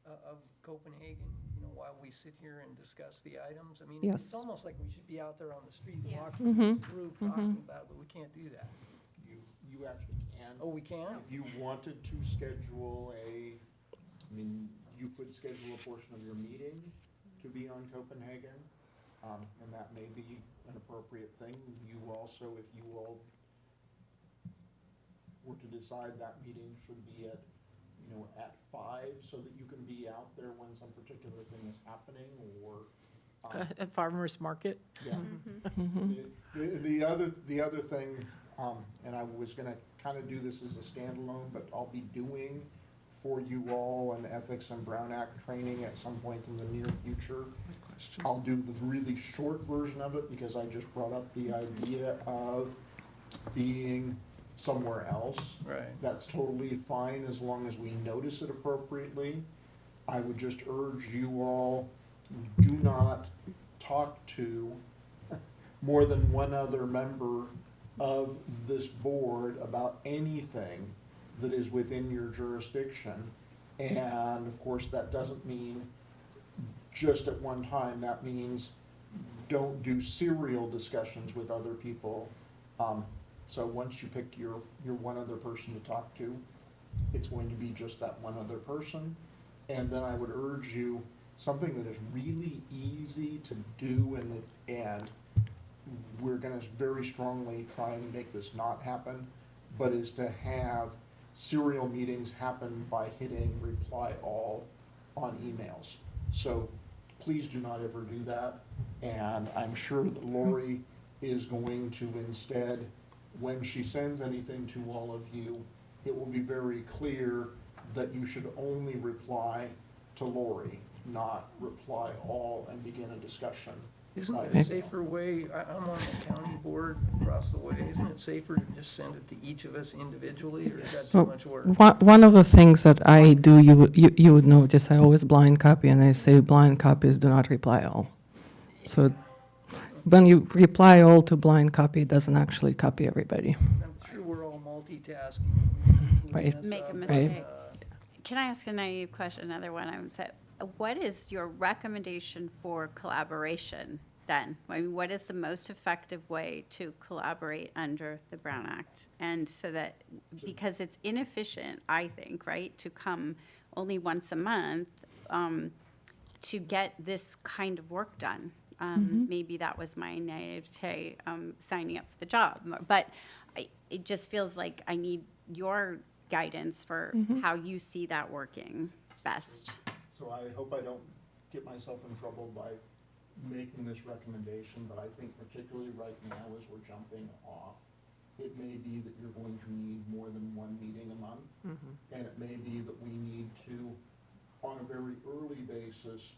[SPEAKER 2] of Copenhagen, while we sit here and discuss the items? I mean,
[SPEAKER 1] Yes.
[SPEAKER 2] it's almost like we should be out there on the street and
[SPEAKER 6] Yeah.
[SPEAKER 2] walking with the group talking about it, but we can't do that.
[SPEAKER 7] You actually can.
[SPEAKER 2] Oh, we can?
[SPEAKER 7] If you wanted to schedule you could schedule a portion of your meeting to be on Copenhagen, and that may be an appropriate thing. You also, if you all were to decide that meeting should be at 5, so that you can be out there when some particular thing is happening, or
[SPEAKER 4] At farmer's market?
[SPEAKER 7] yeah. The other thing, and I was gonna kind of do this as a standalone, but I'll be doing for you all an Ethics and Brown Act training at some point in the near future. I'll do the really short version of it because I just brought up the idea of being somewhere else.
[SPEAKER 2] Right.
[SPEAKER 7] That's totally fine as long as we notice it appropriately. I would just urge you all, do not talk to more than one other member of this board about anything that is within your jurisdiction. And of course, that doesn't mean just at one time. That means don't do serial discussions with other people. So once you pick your one other person to talk to, it's going to be just that one other person. And then I would urge you, something that is really easy to do and we're gonna very strongly try and make this not happen, but is to have serial meetings happen by hitting reply all on emails. So please do not ever do that. And I'm sure that Lori is going to instead, when she sends anything to all of you, it will be very clear that you should only reply to Lori, not reply all and begin a discussion.
[SPEAKER 2] Isn't
[SPEAKER 7] by
[SPEAKER 2] there a
[SPEAKER 7] email.
[SPEAKER 2] safer way, I'm on the county board across the way, isn't it safer to just send it to each of us individually, or is that too
[SPEAKER 1] Well,
[SPEAKER 2] much work?
[SPEAKER 1] One of the things that I do, you would notice, I always blind copy, and I say blind copies do not reply all. So when you reply all to blind copy, it doesn't actually copy everybody.
[SPEAKER 2] I'm sure we're all multitasking.
[SPEAKER 1] Right.
[SPEAKER 2] mess
[SPEAKER 6] Make a
[SPEAKER 2] up,
[SPEAKER 6] mistake.
[SPEAKER 2] uh,
[SPEAKER 6] Can I ask a naive question, another one I would say? What is your recommendation for collaboration then? I mean, what is the most effective way to collaborate under the Brown Act? And so that, because it's inefficient, I think, right, to come only once a month to get this kind of work done. Maybe that was my naivete signing up for the job. But it just feels like I need your guidance for how you see that working best.
[SPEAKER 7] So I hope I don't get myself in trouble by making this recommendation, but I think particularly right now as we're jumping off, it may be that you're going to need more than one meeting a month. And it may be that we need to, on a very early basis,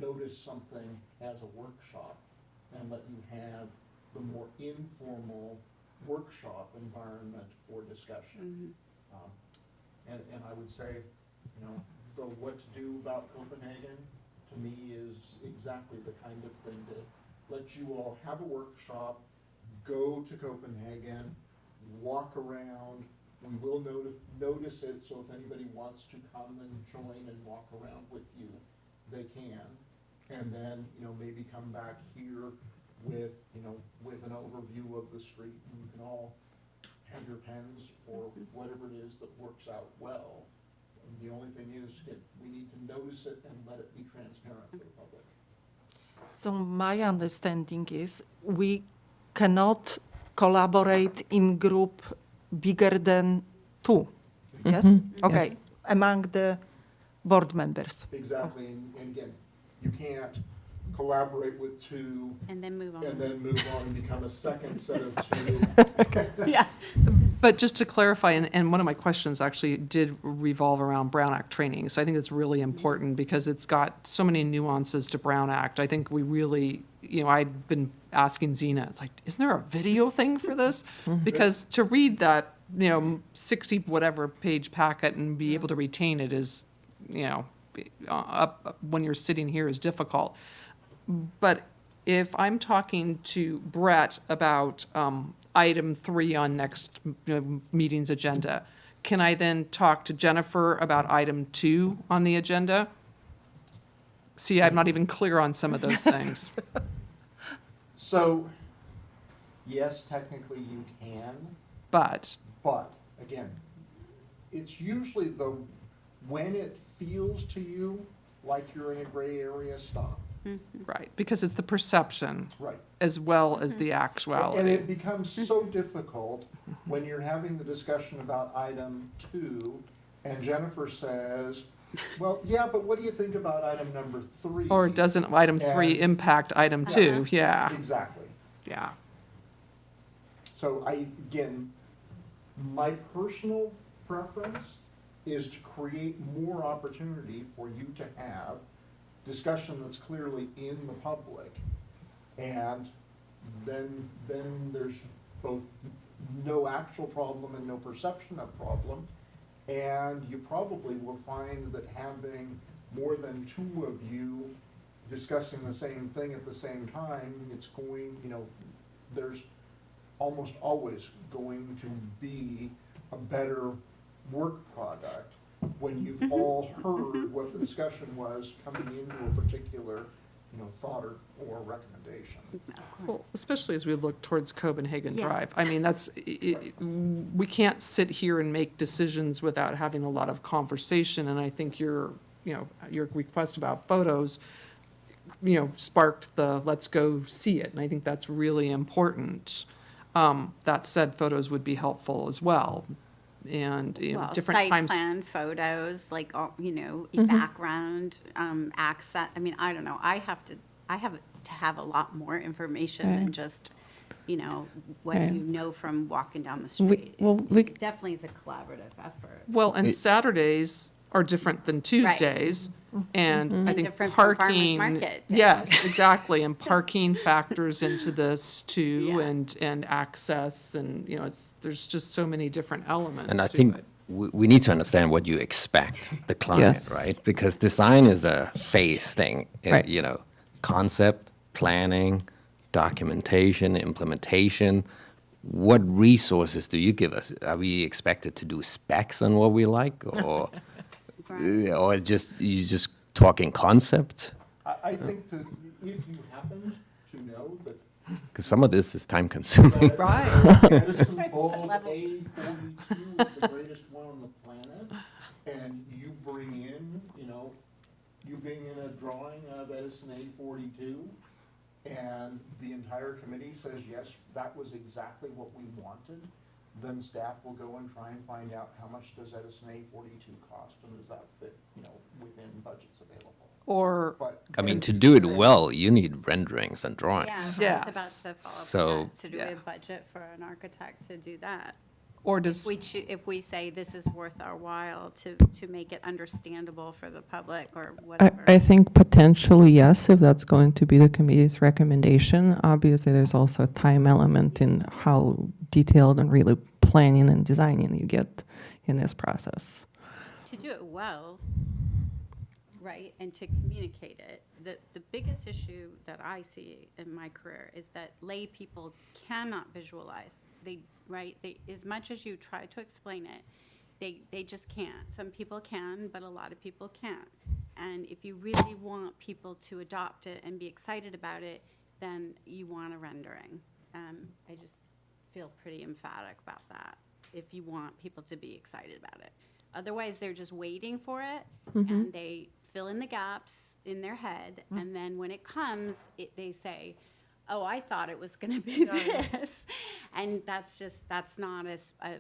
[SPEAKER 7] notice something as a workshop and let you have the more informal workshop environment for discussion. And I would say, you know, the what to do about Copenhagen, to me, is exactly the kind of thing to let you all have a workshop, go to Copenhagen, walk around. We will notice it, so if anybody wants to come and join and walk around with you, they can. And then, you know, maybe come back here with, you know, with an overview of the street, and you can all have your pens or whatever it is that works out well. And the only thing is, we need to notice it and let it be transparent for the public.
[SPEAKER 8] So my understanding is we cannot collaborate in group bigger than 2, yes? Okay,
[SPEAKER 1] yes.
[SPEAKER 8] among the board members.
[SPEAKER 7] Exactly, and again, you can't collaborate with 2
[SPEAKER 6] And then move on.
[SPEAKER 7] and then move on and become a second set of 2.
[SPEAKER 6] Yeah.
[SPEAKER 3] But just to clarify, and one of my questions actually did revolve around Brown Act training. So I think it's really important because it's got so many nuances to Brown Act. I think we really, you know, I'd been asking Zena, it's like, isn't there a video thing for this? Because to read that, you know, 60 whatever page packet and be able to retain it is, you know, up when you're sitting here is difficult. But if I'm talking to Brett about item 3 on next meeting's agenda, can I then talk to Jennifer about item 2 on the agenda? See, I'm not even clear on some of those things.
[SPEAKER 7] So, yes, technically you can,
[SPEAKER 3] But,
[SPEAKER 7] but again, it's usually when it feels to you like you're in a gray area, stop.
[SPEAKER 3] right, because it's the perception
[SPEAKER 7] Right.
[SPEAKER 3] as well as the
[SPEAKER 7] And
[SPEAKER 3] actuality.
[SPEAKER 7] it becomes so difficult when you're having the discussion about item 2, and Jennifer says, well, yeah, but what do you think about item number 3?
[SPEAKER 3] Or doesn't item 3
[SPEAKER 7] And-
[SPEAKER 3] impact item 2? Yeah,
[SPEAKER 7] Exactly.
[SPEAKER 3] yeah.
[SPEAKER 7] So again, my personal preference is to create more opportunity for you to have discussion that's clearly in the public. And then there's both no actual problem and no perception of problem. And you probably will find that having more than 2 of you discussing the same thing at the same time, it's going, you know, there's almost always going to be a better work product when you've all heard what the discussion was coming into a particular thought or recommendation.
[SPEAKER 3] Well, especially as we look towards Copenhagen
[SPEAKER 6] Yeah.
[SPEAKER 3] Drive. I mean, we can't sit here and make decisions without having a lot of conversation, and I think your request about photos, sparked the let's go see it, and I think that's really important. That said, photos would be helpful as well, and,
[SPEAKER 6] Well,
[SPEAKER 3] different
[SPEAKER 6] site
[SPEAKER 3] times.
[SPEAKER 6] plan photos, like,
[SPEAKER 1] Mm-hmm.
[SPEAKER 6] background, accent, I mean, I don't know, I have to have a lot more information than
[SPEAKER 1] Right.
[SPEAKER 6] just, what
[SPEAKER 1] Right.
[SPEAKER 6] you know from walking down the
[SPEAKER 1] We,
[SPEAKER 6] street.
[SPEAKER 1] well, we,
[SPEAKER 6] It definitely is a collaborative effort.
[SPEAKER 3] Well, and Saturdays are different than Tuesdays, and I think
[SPEAKER 6] different from farmer's
[SPEAKER 3] parking.
[SPEAKER 6] market day.
[SPEAKER 3] Yes, exactly, and parking factors into this too,
[SPEAKER 6] Yeah.
[SPEAKER 3] and access, and, there's just so many different elements
[SPEAKER 5] And I
[SPEAKER 3] to
[SPEAKER 5] think
[SPEAKER 3] it.
[SPEAKER 5] we need to understand what you expect the client,
[SPEAKER 1] Yes.
[SPEAKER 5] right? Because design is a phase thing,
[SPEAKER 1] Right.
[SPEAKER 5] Concept, planning, documentation, implementation. What resources do you give us? Are we expected to do specs on what we like, or or you just talking concept?
[SPEAKER 7] I think that if you happen to know that
[SPEAKER 5] Because some of this is time consuming.
[SPEAKER 3] Right.
[SPEAKER 7] Edison bulb A42 is the greatest one on the planet, and you bring in, a drawing of Edison A42, and the entire committee says, yes, that was exactly what we wanted, then staff will go and try and find out how much does Edison A42 cost, and does that fit, within budgets available.
[SPEAKER 3] Or,
[SPEAKER 7] But
[SPEAKER 5] I mean, to do it well, you need renderings and
[SPEAKER 6] Yeah,
[SPEAKER 5] drawings.
[SPEAKER 6] I was about
[SPEAKER 3] Yes.
[SPEAKER 6] to follow up
[SPEAKER 5] So-
[SPEAKER 6] with that. So do we
[SPEAKER 3] Yeah.
[SPEAKER 6] have budget for an architect to do that?
[SPEAKER 3] or does,
[SPEAKER 6] If we say this is worth our while to make it understandable for the public or
[SPEAKER 1] I,
[SPEAKER 6] whatever.
[SPEAKER 1] I think potentially yes, if that's going to be the committee's recommendation. Obviously, there's also a time element in how detailed and really planning and designing you get in this process.
[SPEAKER 6] To do it well, right, and to communicate it, the biggest issue that I see in my career is that lay people cannot visualize. As much as you try to explain it, they just can't. Some people can, but a lot of people can't. And if you really want people to adopt it and be excited about it, then you want a rendering. I just feel pretty emphatic about that, if you want people to be excited about it. Otherwise, they're just waiting for it, and they fill in the gaps in their head, and then when it comes, they say, oh, I thought it was going to be this. And that's not a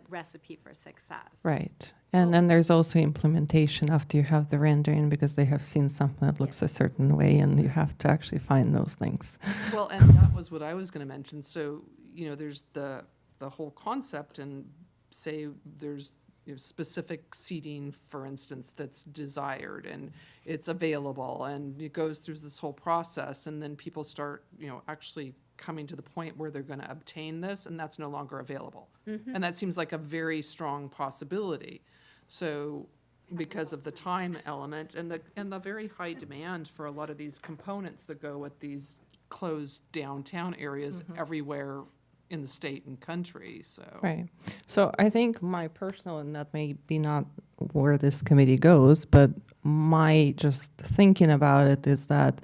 [SPEAKER 6] recipe for success.
[SPEAKER 1] Right. And then there's also implementation after you have the rendering, because they have seen something that looks a certain way, and you have to actually find those things.
[SPEAKER 3] well, and that was what I was gonna mention, so, there's the whole concept, and say there's specific seating, for instance, that's desired, and it's available, and it goes through this whole process, and then people start, actually coming to the point where they're gonna obtain this, and that's no longer available. And that seems like a very strong possibility. So, because of the time element and the very high demand for a lot of these components that go with these closed downtown areas everywhere in the state and country, so.
[SPEAKER 1] Right. So I think my personal, and that may be not where this committee goes, but my just thinking about it is that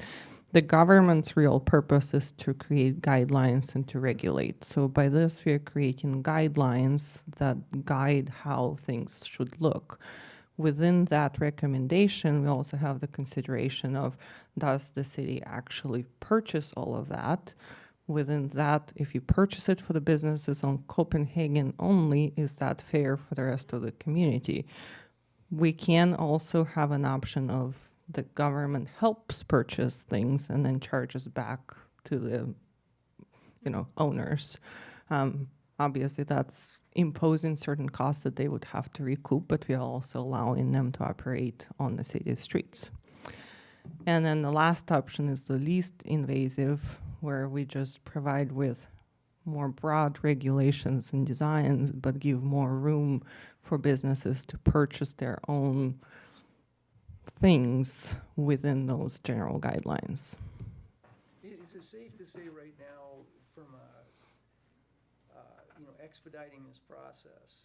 [SPEAKER 1] the government's real purpose is to create guidelines and to regulate. So by this, we are creating guidelines that guide how things should look. Within that recommendation, we also have the consideration of, does the city actually purchase all of that? Within that, if you purchase it for the businesses on Copenhagen only, is that fair for the rest of the community? We can also have an option of the government helps purchase things and then charges back to the, owners. Obviously, that's imposing certain costs that they would have to recoup, but we are also allowing them to operate on the city streets. And then the last option is the least invasive, where we just provide with more broad regulations and designs, but give more room for businesses to purchase their own things within those general guidelines.
[SPEAKER 2] Is it safe to say right now, from expediting this process,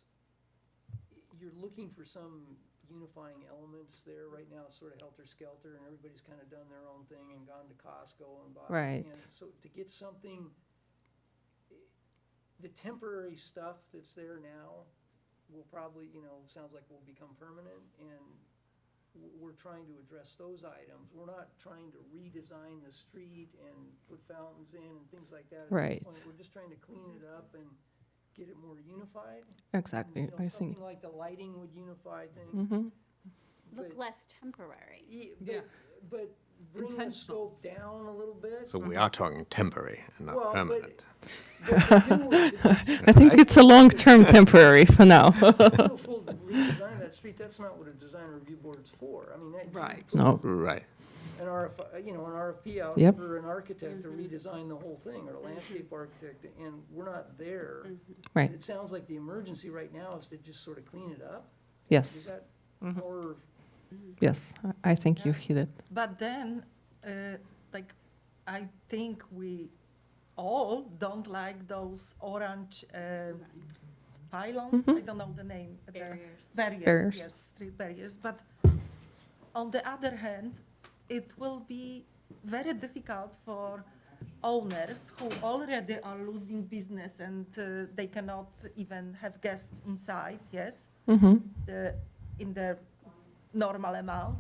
[SPEAKER 2] you're looking for some unifying elements there. Right now, it's sort of helter-skelter, and everybody's kind of done their own thing and gone to Costco and bought.
[SPEAKER 1] Right.
[SPEAKER 2] And so to get something, the temporary stuff that's there now will probably, sounds like will become permanent, and we're trying to address those items. We're not trying to redesign the street and put fountains in and things like that at
[SPEAKER 1] Right.
[SPEAKER 2] this point. We're just trying to clean it up and get it more unified.
[SPEAKER 1] Exactly, I think.
[SPEAKER 2] Something like the lighting would unify things.
[SPEAKER 1] Mhm.
[SPEAKER 6] Look less temporary.
[SPEAKER 3] Yes.
[SPEAKER 2] But bring the
[SPEAKER 3] Intentional.
[SPEAKER 2] scope down a little bit.
[SPEAKER 5] So we are talking temporary and not
[SPEAKER 2] Well, but-
[SPEAKER 5] permanent.
[SPEAKER 1] I think it's a long-term temporary for now.
[SPEAKER 2] No full redesign of that street, that's not what a design review board's for. I mean, that.
[SPEAKER 3] Right.
[SPEAKER 1] No,
[SPEAKER 5] Right.
[SPEAKER 2] An RFP out
[SPEAKER 1] Yep.
[SPEAKER 2] for an architect to redesign the whole thing, or a landscape architect, and we're not there.
[SPEAKER 1] right,
[SPEAKER 2] It sounds like the emergency right now is to just sort of clean it up. Is
[SPEAKER 1] yes,
[SPEAKER 2] that more,
[SPEAKER 1] yes, I think you hit it.
[SPEAKER 8] But then, like, I think we all don't like those orange pylons. I don't know the name. the
[SPEAKER 6] Barriers.
[SPEAKER 8] Barriers, yes, street barriers. But on the other hand, it will be very difficult for owners who already are losing business and they cannot even have guests inside, yes, in the normal amount.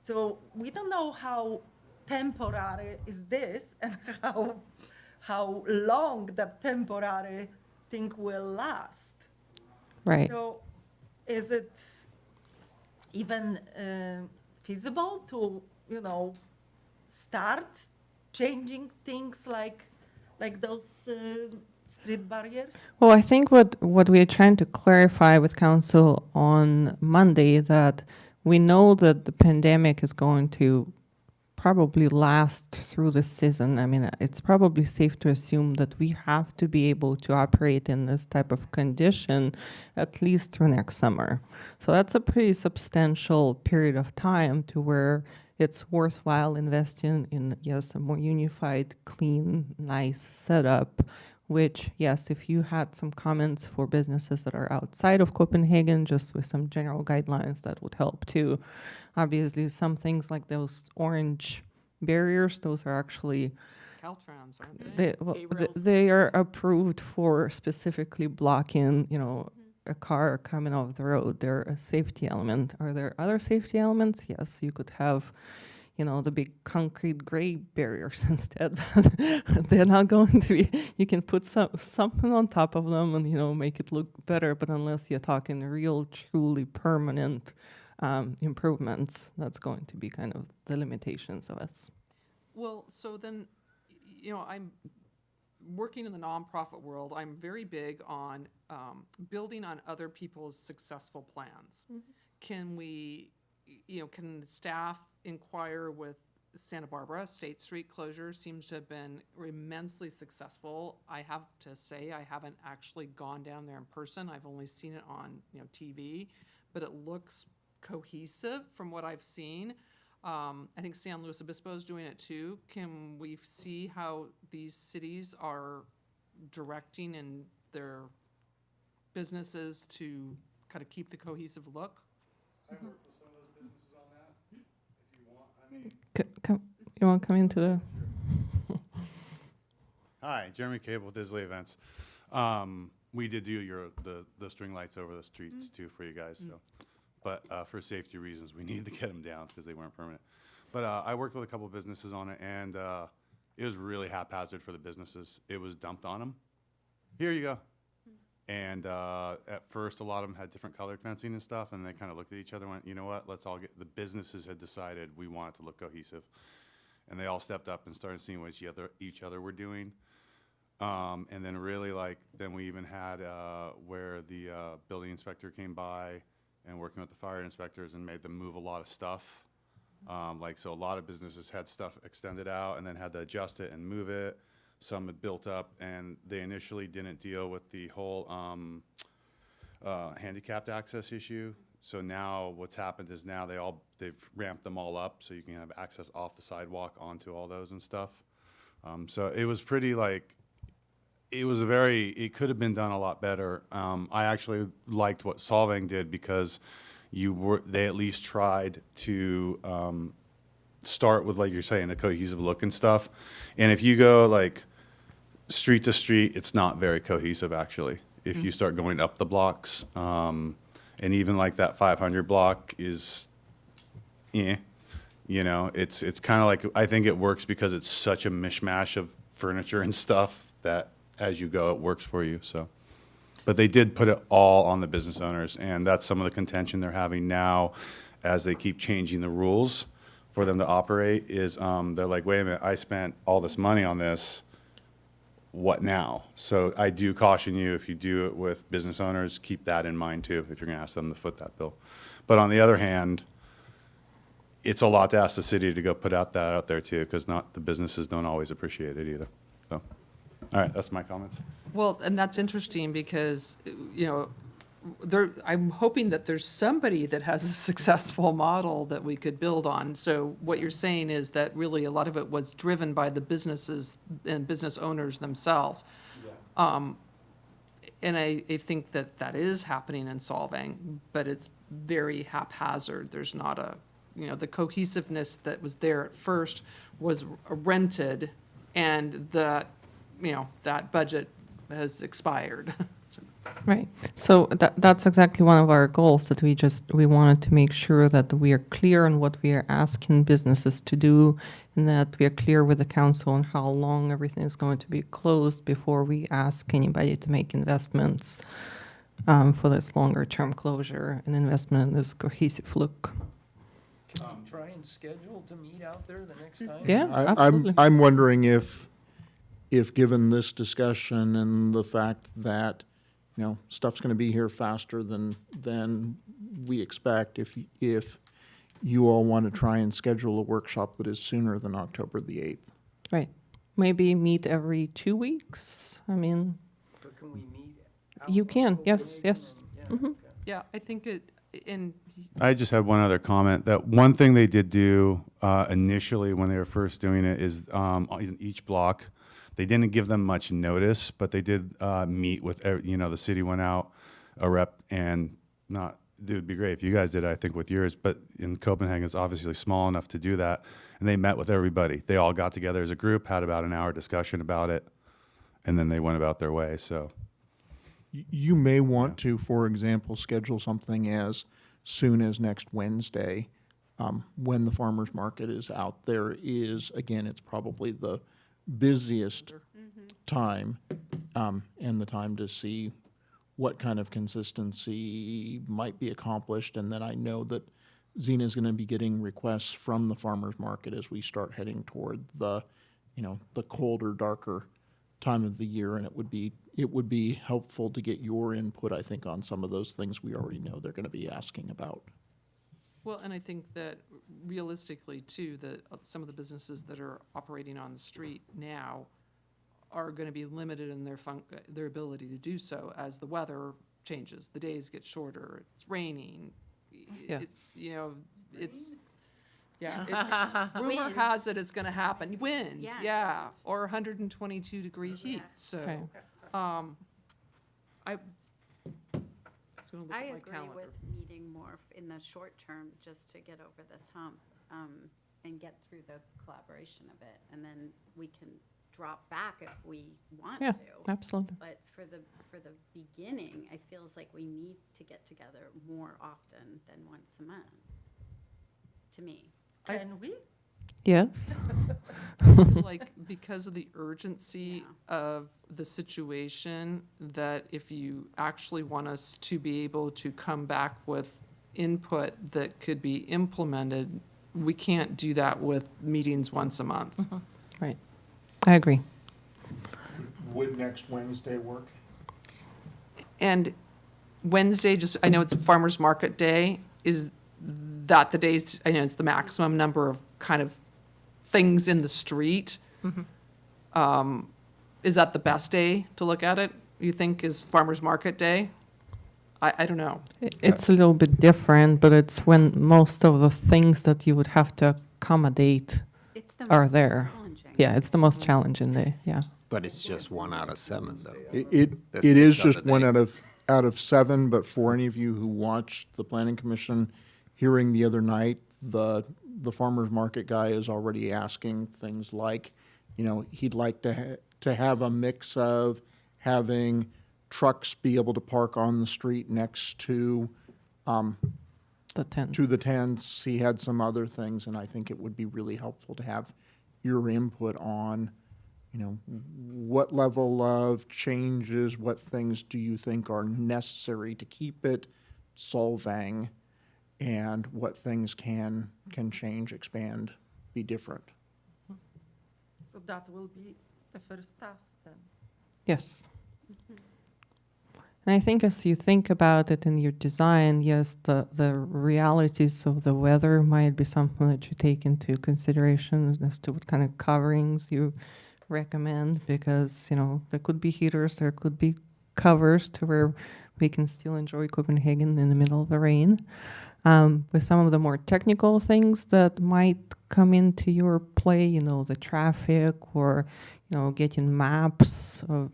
[SPEAKER 8] So we don't know how temporary is this and how long that temporary thing will last.
[SPEAKER 1] Right.
[SPEAKER 8] So is it even feasible to, start changing things like those street barriers?
[SPEAKER 1] Well, I think what we are trying to clarify with council on Monday that we know that the pandemic is going to probably last through the season. I mean, it's probably safe to assume that we have to be able to operate in this type of condition at least through next summer. So that's a pretty substantial period of time to where it's worthwhile investing in, yes, a more unified, clean, nice setup, which, yes, if you had some comments for businesses that are outside of Copenhagen, just with some general guidelines, that would help too. Obviously, some things like those orange barriers, those are actually,
[SPEAKER 3] Caltrans, aren't they? K-rails.
[SPEAKER 1] they are approved for specifically blocking, a car coming off the road. They're a safety element. Are there other safety elements? Yes, you could have, the big concrete gray barriers instead, but they're not going to be. You can put something on top of them and, make it look better, but unless you're talking real, truly permanent improvements, that's going to be kind of the limitations of us.
[SPEAKER 3] Well, so then, I'm working in the nonprofit world. I'm very big on building on other people's successful plans. Can we, can staff inquire with Santa Barbara? State Street closure seems to have been immensely successful. I have to say, I haven't actually gone down there in person. I've only seen it on, TV, but it looks cohesive from what I've seen. I think San Luis Obispo is doing it too. Can we see how these cities are directing in their businesses to kind of keep the cohesive look?
[SPEAKER 9] I worked with some of those businesses on that, if you want, I mean.
[SPEAKER 1] You want to come into the?
[SPEAKER 9] Hi, Jeremy Cable with Isley Events. We did do the string lights over the streets too for you guys, so. But for safety reasons, we needed to get them down because they weren't permanent. But I worked with a couple businesses on it, and it was really haphazard for the businesses. It was dumped on them. Here you go. And at first, a lot of them had different colored fencing and stuff, and they kind of looked at each other and went, you know what, let's all get, the businesses had decided we want it to look cohesive. And they all stepped up and started seeing what each other were doing. And then really, then we even had where the building inspector came by and working with the fire inspectors and made them move a lot of stuff. So a lot of businesses had stuff extended out and then had to adjust it and move it. Some had built up, and they initially didn't deal with the whole handicapped access issue. So now what's happened is now they've ramped them all up so you can have access off the sidewalk onto all those and stuff. So it was pretty it could have been done a lot better. I actually liked what Solvang did because, they at least tried to start with, like you're saying, a cohesive look and stuff. And if you go like street to street, it's not very cohesive actually. If you start going up the blocks, and even like that 500 block is, it's kind of like, I think it works because it's such a mishmash of furniture and stuff that as you go, it works for you, so. But they did put it all on the business owners, and that's some of the contention they're having now as they keep changing the rules for them to operate is, they're like, wait a minute, I spent all this money on this, what now? So I do caution you, if you do it with business owners, keep that in mind too, if you're gonna ask them to foot that bill. But on the other hand, it's a lot to ask the city to go put that out there too, because the businesses don't always appreciate it either, so. All right, that's my comments.
[SPEAKER 3] Well, and that's interesting because, I'm hoping that there's somebody that has a successful model that we could build on. So what you're saying is that really a lot of it was driven by the businesses and business owners themselves. And I think that is happening in Solvang, but it's very haphazard. There's not the cohesiveness that was there at first was rented, and that budget has expired.
[SPEAKER 1] Right. So that's exactly one of our goals, that we wanted to make sure that we are clear on what we are asking businesses to do, and that we are clear with the council on how long everything is going to be closed before we ask anybody to make investments for this longer term closure and investment in this cohesive look.
[SPEAKER 2] Can we try and schedule to meet out there the next time?
[SPEAKER 1] Yeah,
[SPEAKER 7] I-
[SPEAKER 1] absolutely.
[SPEAKER 7] I'm wondering if given this discussion and the fact that, stuff's gonna be here faster than we expect, if you all want to try and schedule a workshop that is sooner than October the 8th.
[SPEAKER 1] Right. Maybe meet every 2 weeks. I mean,
[SPEAKER 2] But can we meet? out
[SPEAKER 1] You
[SPEAKER 2] in
[SPEAKER 1] can, yes,
[SPEAKER 2] Copenhagen
[SPEAKER 1] yes.
[SPEAKER 2] and- okay.
[SPEAKER 3] Yeah, I think and
[SPEAKER 9] I just had one other comment, that one thing they did do initially when they were first doing it is in each block, they didn't give them much notice, but they did meet with, the city went out, a rep, and it would be great if you guys did, I think, with yours, but in Copenhagen, it's obviously small enough to do that, and they met with everybody. They all got together as a group, had about an hour discussion about it, and then they went about their way, so.
[SPEAKER 7] You may want to, for example, schedule something as soon as next Wednesday, when the farmer's market is out. There is, again, it's probably the busiest time, and the time to see what kind of consistency might be accomplished. And then I know that Zena's going to be getting requests from the farmer's market as we start heading toward the colder, darker time of the year, and it would be helpful to get your input, I think, on some of those things we already know they're going to be asking about.
[SPEAKER 3] Well, and I think that realistically too, that some of the businesses that are operating on the street now are going to be limited in their ability to do so as the weather changes. The days get shorter. It's raining.
[SPEAKER 1] Yes.
[SPEAKER 3] Rumor
[SPEAKER 6] Wind.
[SPEAKER 3] has it it's going to happen. Wind,
[SPEAKER 6] Yeah.
[SPEAKER 3] yeah, or 122-degree heat. So,
[SPEAKER 1] Okay.
[SPEAKER 3] I was going to look
[SPEAKER 6] I
[SPEAKER 3] at my
[SPEAKER 6] agree
[SPEAKER 3] calendar.
[SPEAKER 6] with meeting more in the short term, just to get over this hump, and get through the collaboration of it, and then we can drop back if we want
[SPEAKER 1] Yeah,
[SPEAKER 6] to.
[SPEAKER 1] absolutely.
[SPEAKER 6] But for the beginning, I feels like we need to get together more often than once a month, to me.
[SPEAKER 8] Can we?
[SPEAKER 1] Yes.
[SPEAKER 3] Like, because of the urgency of the situation, that if you actually want us to be able to come back with input that could be implemented, we can't do that with meetings once a month.
[SPEAKER 1] Right. I agree.
[SPEAKER 7] Would next Wednesday work?
[SPEAKER 3] And Wednesday, I know it's Farmers Market Day, is that the days, I know it's the maximum number of kind of things in the street. Is that the best day to look at it, you think, is Farmers Market Day? I don't know.
[SPEAKER 1] It's a little bit different, but it's when most of the things that you would have to accommodate
[SPEAKER 6] It's the
[SPEAKER 1] are
[SPEAKER 6] most
[SPEAKER 1] there.
[SPEAKER 6] challenging.
[SPEAKER 1] Yeah, it's the most challenging day. Yeah.
[SPEAKER 5] But it's just 1 out of 7, though.
[SPEAKER 7] It
[SPEAKER 5] That's
[SPEAKER 7] is
[SPEAKER 5] the other
[SPEAKER 7] just one
[SPEAKER 5] day.
[SPEAKER 7] out out of 7, but for any of you who watched the Planning Commission hearing the other night, the farmer's market guy is already asking things like, you know, he'd like to have a mix of having trucks be able to park on the street next to
[SPEAKER 1] The 10.
[SPEAKER 7] the tents. He had some other things, and I think it would be really helpful to have your input on, you know, what level of changes, what things do you think are necessary to keep it Solvang, and what things can change, expand, be different.
[SPEAKER 8] So that will be the first task then.
[SPEAKER 1] Yes. And I think as you think about it in your design, yes, the realities of the weather might be something that you take into consideration as to what kind of coverings you recommend, because, you know, there could be heaters, there could be covers to where we can still enjoy Copenhagen in the middle of the rain. With some of the more technical things that might come into your play, you know, the traffic, or, you know, getting maps of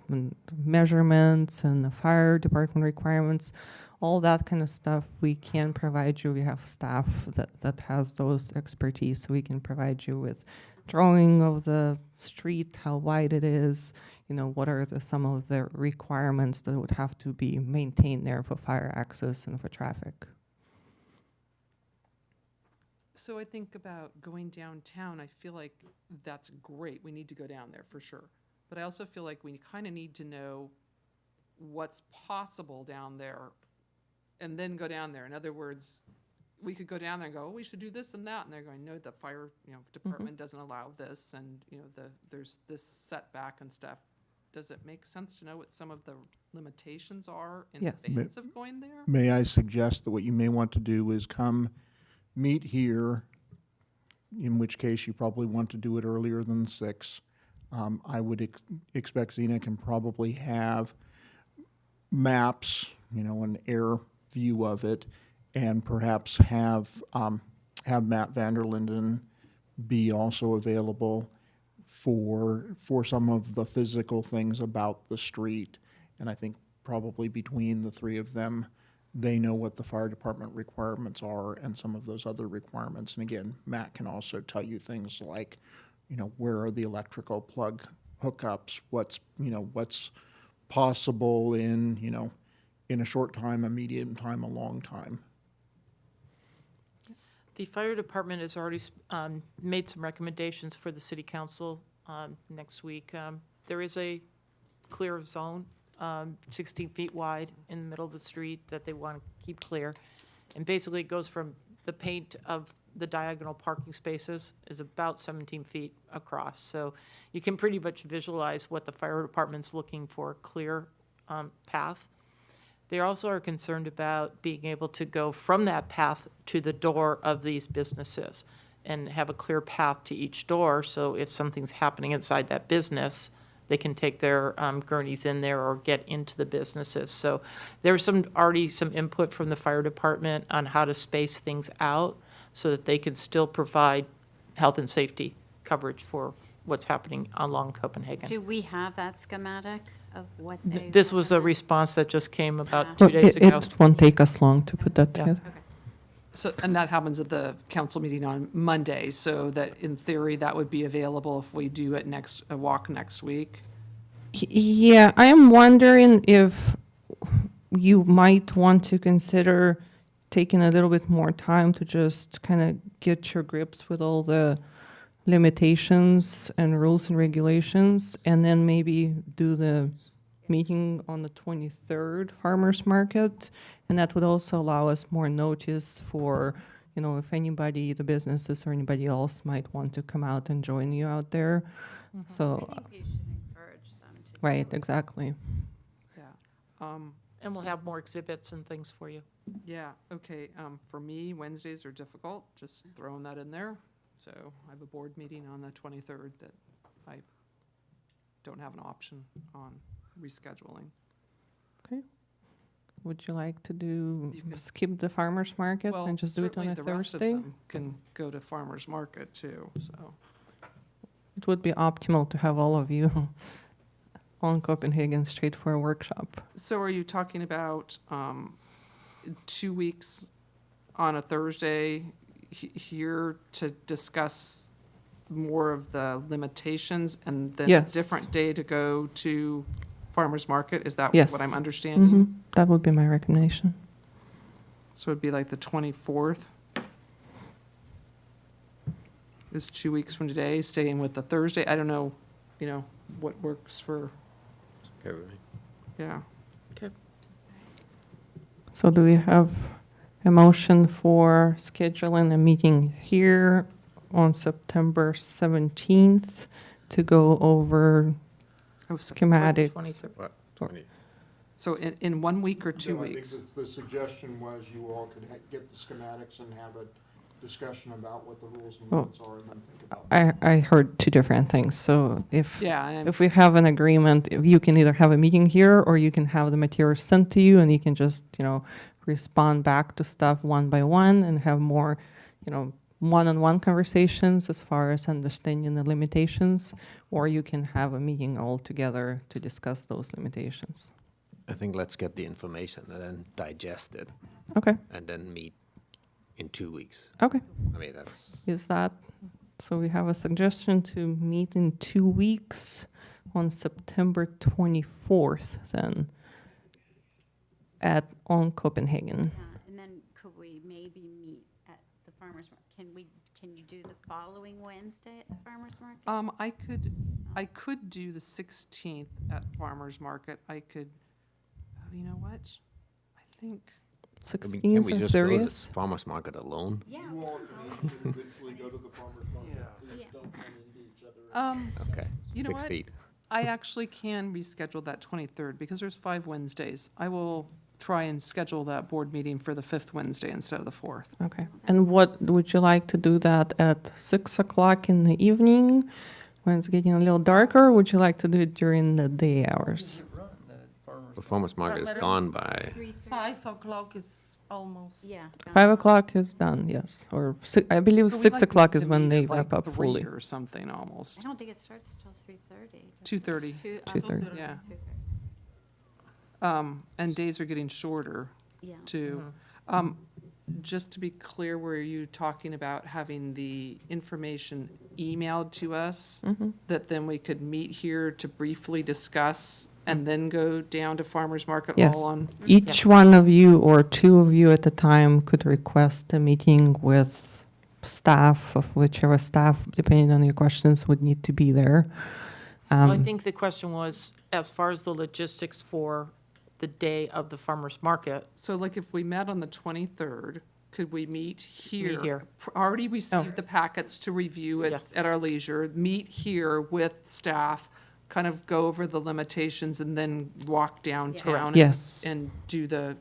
[SPEAKER 1] measurements and the fire department requirements, all that kind of stuff we can provide you. We have staff that has those expertise, so we can provide you with drawing of the street, how wide it is, you know, what are some of the requirements that would have to be maintained there for fire access and for traffic.
[SPEAKER 3] So I think about going downtown, I feel like that's great. We need to go down there for sure. But I also feel like we kind of need to know what's possible down there and then go down there. In other words, we could go down there and go, oh, we should do this and that. And they're going, no, the fire, you know, department doesn't allow this. And, you know, there's this setback and stuff. Does it make sense to know what some of the limitations are in
[SPEAKER 1] Yeah.
[SPEAKER 3] advance of going there?
[SPEAKER 7] May I suggest that what you may want to do is come meet here, in which case you probably want to do it earlier than 6. I would expect Zena can probably have maps, you know, an air view of it, and perhaps have Matt Vanderlinden be also available for some of the physical things about the street. And I think probably between the 3 of them, they know what the fire department requirements are and some of those other requirements. And again, Matt can also tell you things like, you know, where are the electrical plug hookups? What's possible in, you know, in a short time, a medium time, a long time.
[SPEAKER 4] The fire department has already made some recommendations for the city council next week. There is a clear zone, 16 feet wide in the middle of the street that they want to keep clear. And basically it goes from the paint of the diagonal parking spaces is about 17 feet across. So you can pretty much visualize what the fire department's looking for, a clear path. They also are concerned about being able to go from that path to the door of these businesses and have a clear path to each door. So if something's happening inside that business, they can take their gurneys in there or get into the businesses. So there's already some input from the fire department on how to space things out so that they can still provide health and safety coverage for what's happening along Copenhagen.
[SPEAKER 6] Do we have that schematic of what they?
[SPEAKER 4] This was a
[SPEAKER 6] recommend?
[SPEAKER 4] response that just came about
[SPEAKER 6] Ah.
[SPEAKER 4] 2 days ago.
[SPEAKER 1] It won't take us long to put that
[SPEAKER 4] Yeah.
[SPEAKER 1] together.
[SPEAKER 3] So, and that happens at the council meeting on Monday, so that in theory, that would be available if we do it a walk next week.
[SPEAKER 1] Yeah, I am wondering if you might want to consider taking a little bit more time to just kind of get your grips with all the limitations and rules and regulations, and then maybe do the meeting on the 23rd farmers market. And that would also allow us more notice for, you know, if anybody, the businesses or anybody else might want to come out and join you out there. So,
[SPEAKER 6] I think we should encourage them to.
[SPEAKER 1] right, exactly.
[SPEAKER 3] Yeah.
[SPEAKER 4] And we'll have more exhibits and things for you.
[SPEAKER 3] Yeah, okay, for me, Wednesdays are difficult, just throwing that in there. So I have a board meeting on the 23rd that I don't have an option on rescheduling.
[SPEAKER 1] Would you like to do,
[SPEAKER 3] You can-
[SPEAKER 1] skip the farmer's market
[SPEAKER 3] Well,
[SPEAKER 1] and just do it on
[SPEAKER 3] certainly
[SPEAKER 1] a
[SPEAKER 3] the rest of
[SPEAKER 1] Thursday?
[SPEAKER 3] them can go to farmer's market too, so.
[SPEAKER 1] It would be optimal to have all of you on Copenhagen Street for a workshop.
[SPEAKER 3] So are you talking about 2 weeks on a Thursday here to discuss more of the limitations and then a
[SPEAKER 1] Yes.
[SPEAKER 3] different day to go to farmer's market? Is that
[SPEAKER 1] Yes.
[SPEAKER 3] what I'm understanding?
[SPEAKER 1] Mhm. That would be my recommendation.
[SPEAKER 3] So it'd be like the 24th? Is 2 weeks from today, staying with the Thursday? I don't know, what works for, yeah.
[SPEAKER 1] So do we have a motion for scheduling a meeting here on September 17th to go over schematic?
[SPEAKER 3] So in 1 week or 2
[SPEAKER 7] No, I think
[SPEAKER 3] weeks?
[SPEAKER 7] that the suggestion was you all could get the schematics and have a discussion about what the rules and
[SPEAKER 1] Oh.
[SPEAKER 7] limits are, and then think about.
[SPEAKER 1] I heard two different things. So
[SPEAKER 3] Yeah, and
[SPEAKER 1] if we have an agreement, you can either have a meeting here or you can have the materials sent to you and you can just, respond back to stuff one by one and have more, one-on-one conversations as far as understanding the limitations, or you can have a meeting all together to discuss those limitations.
[SPEAKER 5] I think let's get the information and then digest it
[SPEAKER 1] Okay,
[SPEAKER 5] and then meet in 2 weeks.
[SPEAKER 1] okay.
[SPEAKER 5] I mean, that's,
[SPEAKER 1] Is that, so we have a suggestion to meet in 2 weeks on September 24th then on Copenhagen.
[SPEAKER 6] And then could we maybe meet at the farmer's market? Can you do the following Wednesday at the farmer's market?
[SPEAKER 3] I could do the 16th at farmer's market. I could, you know what? I think,
[SPEAKER 5] can we
[SPEAKER 1] 16th and
[SPEAKER 5] just go to
[SPEAKER 1] 30th?
[SPEAKER 5] farmer's market alone?
[SPEAKER 6] Yeah.
[SPEAKER 7] You all can individually go to the farmer's market, please
[SPEAKER 6] Yeah.
[SPEAKER 7] don't run into each other.
[SPEAKER 5] Okay,
[SPEAKER 3] You know
[SPEAKER 5] 6
[SPEAKER 3] what?
[SPEAKER 5] feet.
[SPEAKER 3] I actually can reschedule that 23rd because there's 5 Wednesdays. I will try and schedule that board meeting for the 5th Wednesday instead of the 4th.
[SPEAKER 1] Okay. And what, would you like to do that at 6 o'clock in the evening when it's getting a little darker? Or would you like to do it during the day hours?
[SPEAKER 2] Run the farmer's
[SPEAKER 5] The farmer's market is
[SPEAKER 8] But-
[SPEAKER 5] gone by,
[SPEAKER 8] 5 o'clock is almost.
[SPEAKER 6] Yeah.
[SPEAKER 1] 5 o'clock is done, yes. Or I believe
[SPEAKER 3] So we'd
[SPEAKER 1] 6
[SPEAKER 3] like to-
[SPEAKER 1] o'clock
[SPEAKER 3] to
[SPEAKER 1] is when
[SPEAKER 3] meet
[SPEAKER 1] they
[SPEAKER 3] at, like,
[SPEAKER 1] wrap up
[SPEAKER 3] 3
[SPEAKER 1] fully.
[SPEAKER 3] or something almost.
[SPEAKER 6] I don't think it starts till 3:30.
[SPEAKER 3] 2:30,
[SPEAKER 1] 2:30.
[SPEAKER 3] yeah. And days are getting shorter
[SPEAKER 6] Yeah.
[SPEAKER 3] too. Just to be clear, were you talking about having the information emailed to us that then we could meet here to briefly discuss and then go down to farmer's market
[SPEAKER 1] Yes.
[SPEAKER 3] all on?
[SPEAKER 1] Each one of you or two of you at a time could request a meeting with staff of whichever staff, depending on your questions, would need to be there.
[SPEAKER 10] Well, I think the question was, as far as the logistics for the day of the farmer's market,
[SPEAKER 3] So like if we met on the 23rd, could we meet here?
[SPEAKER 10] here.
[SPEAKER 3] Already received the packets to review it
[SPEAKER 10] Yes.
[SPEAKER 3] at our leisure, meet here with staff, kind of go over the limitations and then walk downtown.
[SPEAKER 1] Yes.
[SPEAKER 3] And do the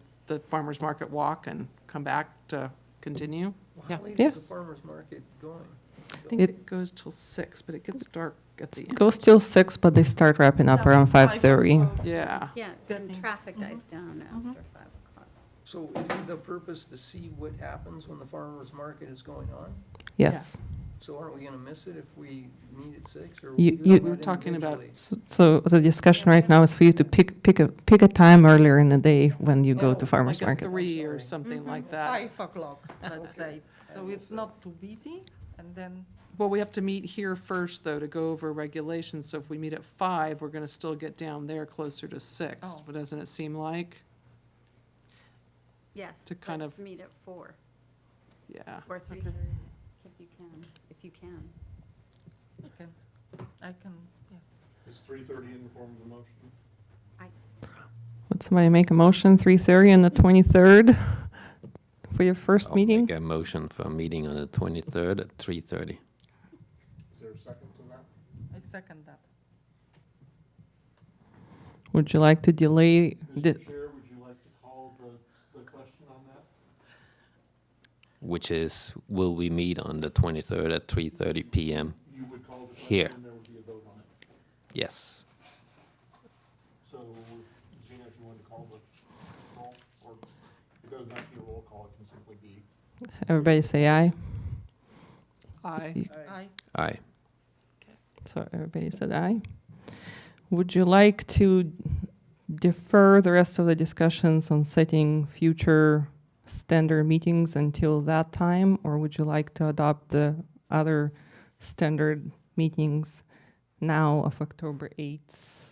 [SPEAKER 3] farmer's market walk and come back to continue?
[SPEAKER 2] How late is
[SPEAKER 1] Yes.
[SPEAKER 2] the farmer's market going?
[SPEAKER 3] I think it goes till 6, but it gets dark at the end.
[SPEAKER 1] Goes till 6, but they start wrapping up around 5:30.
[SPEAKER 3] Yeah.
[SPEAKER 6] Yeah, and
[SPEAKER 8] Getting-
[SPEAKER 6] traffic dies down after 5 o'clock.
[SPEAKER 2] So is the purpose to see what happens when the farmer's market is going on?
[SPEAKER 1] Yes.
[SPEAKER 2] So aren't we gonna miss it if we meet at 6, or?
[SPEAKER 1] You-
[SPEAKER 2] we do
[SPEAKER 1] you-
[SPEAKER 2] that
[SPEAKER 3] We were talking about
[SPEAKER 2] individually?
[SPEAKER 1] So the discussion right now is for you to pick a time earlier in the day when you go to farmer's
[SPEAKER 3] like at
[SPEAKER 1] market.
[SPEAKER 3] 3 or something like that.
[SPEAKER 8] 5 o'clock, let's say. So it's not too busy, and then,
[SPEAKER 3] Well, we have to meet here first, though, to go over regulations. So if we meet at 5, we're going to still get down there closer to 6.
[SPEAKER 8] Oh.
[SPEAKER 3] But doesn't it seem like?
[SPEAKER 6] Yes,
[SPEAKER 3] To kind
[SPEAKER 6] let's
[SPEAKER 3] of-
[SPEAKER 6] meet at 4
[SPEAKER 3] Yeah.
[SPEAKER 6] or 3:30, if you can.
[SPEAKER 8] I can, yeah.
[SPEAKER 7] Is 3:30 in the form of a motion?
[SPEAKER 1] Would somebody make a motion, 3:30 on the 23rd for your first
[SPEAKER 5] I'll
[SPEAKER 1] meeting?
[SPEAKER 5] make a motion for a meeting on the 23rd at 3:30.
[SPEAKER 7] Is there a second to that?
[SPEAKER 8] I second that.
[SPEAKER 1] Would you like to delay?
[SPEAKER 7] Mr. Chair, would you like to call the question on that?
[SPEAKER 5] Which is, will we meet on the 23rd at 3:30 PM?
[SPEAKER 7] You would call the question
[SPEAKER 5] Here.
[SPEAKER 7] and there would be a vote on it.
[SPEAKER 5] Yes.
[SPEAKER 7] So, Gina, if you want to call the roll, or it doesn't have to be a roll call, it can simply be.
[SPEAKER 1] Everybody say aye.
[SPEAKER 3] Aye.
[SPEAKER 8] I
[SPEAKER 5] Aye.
[SPEAKER 1] So everybody said aye. Would you like to defer the rest of the discussions on setting future standard meetings until that time? Or would you like to adopt the other standard meetings now of October 8th?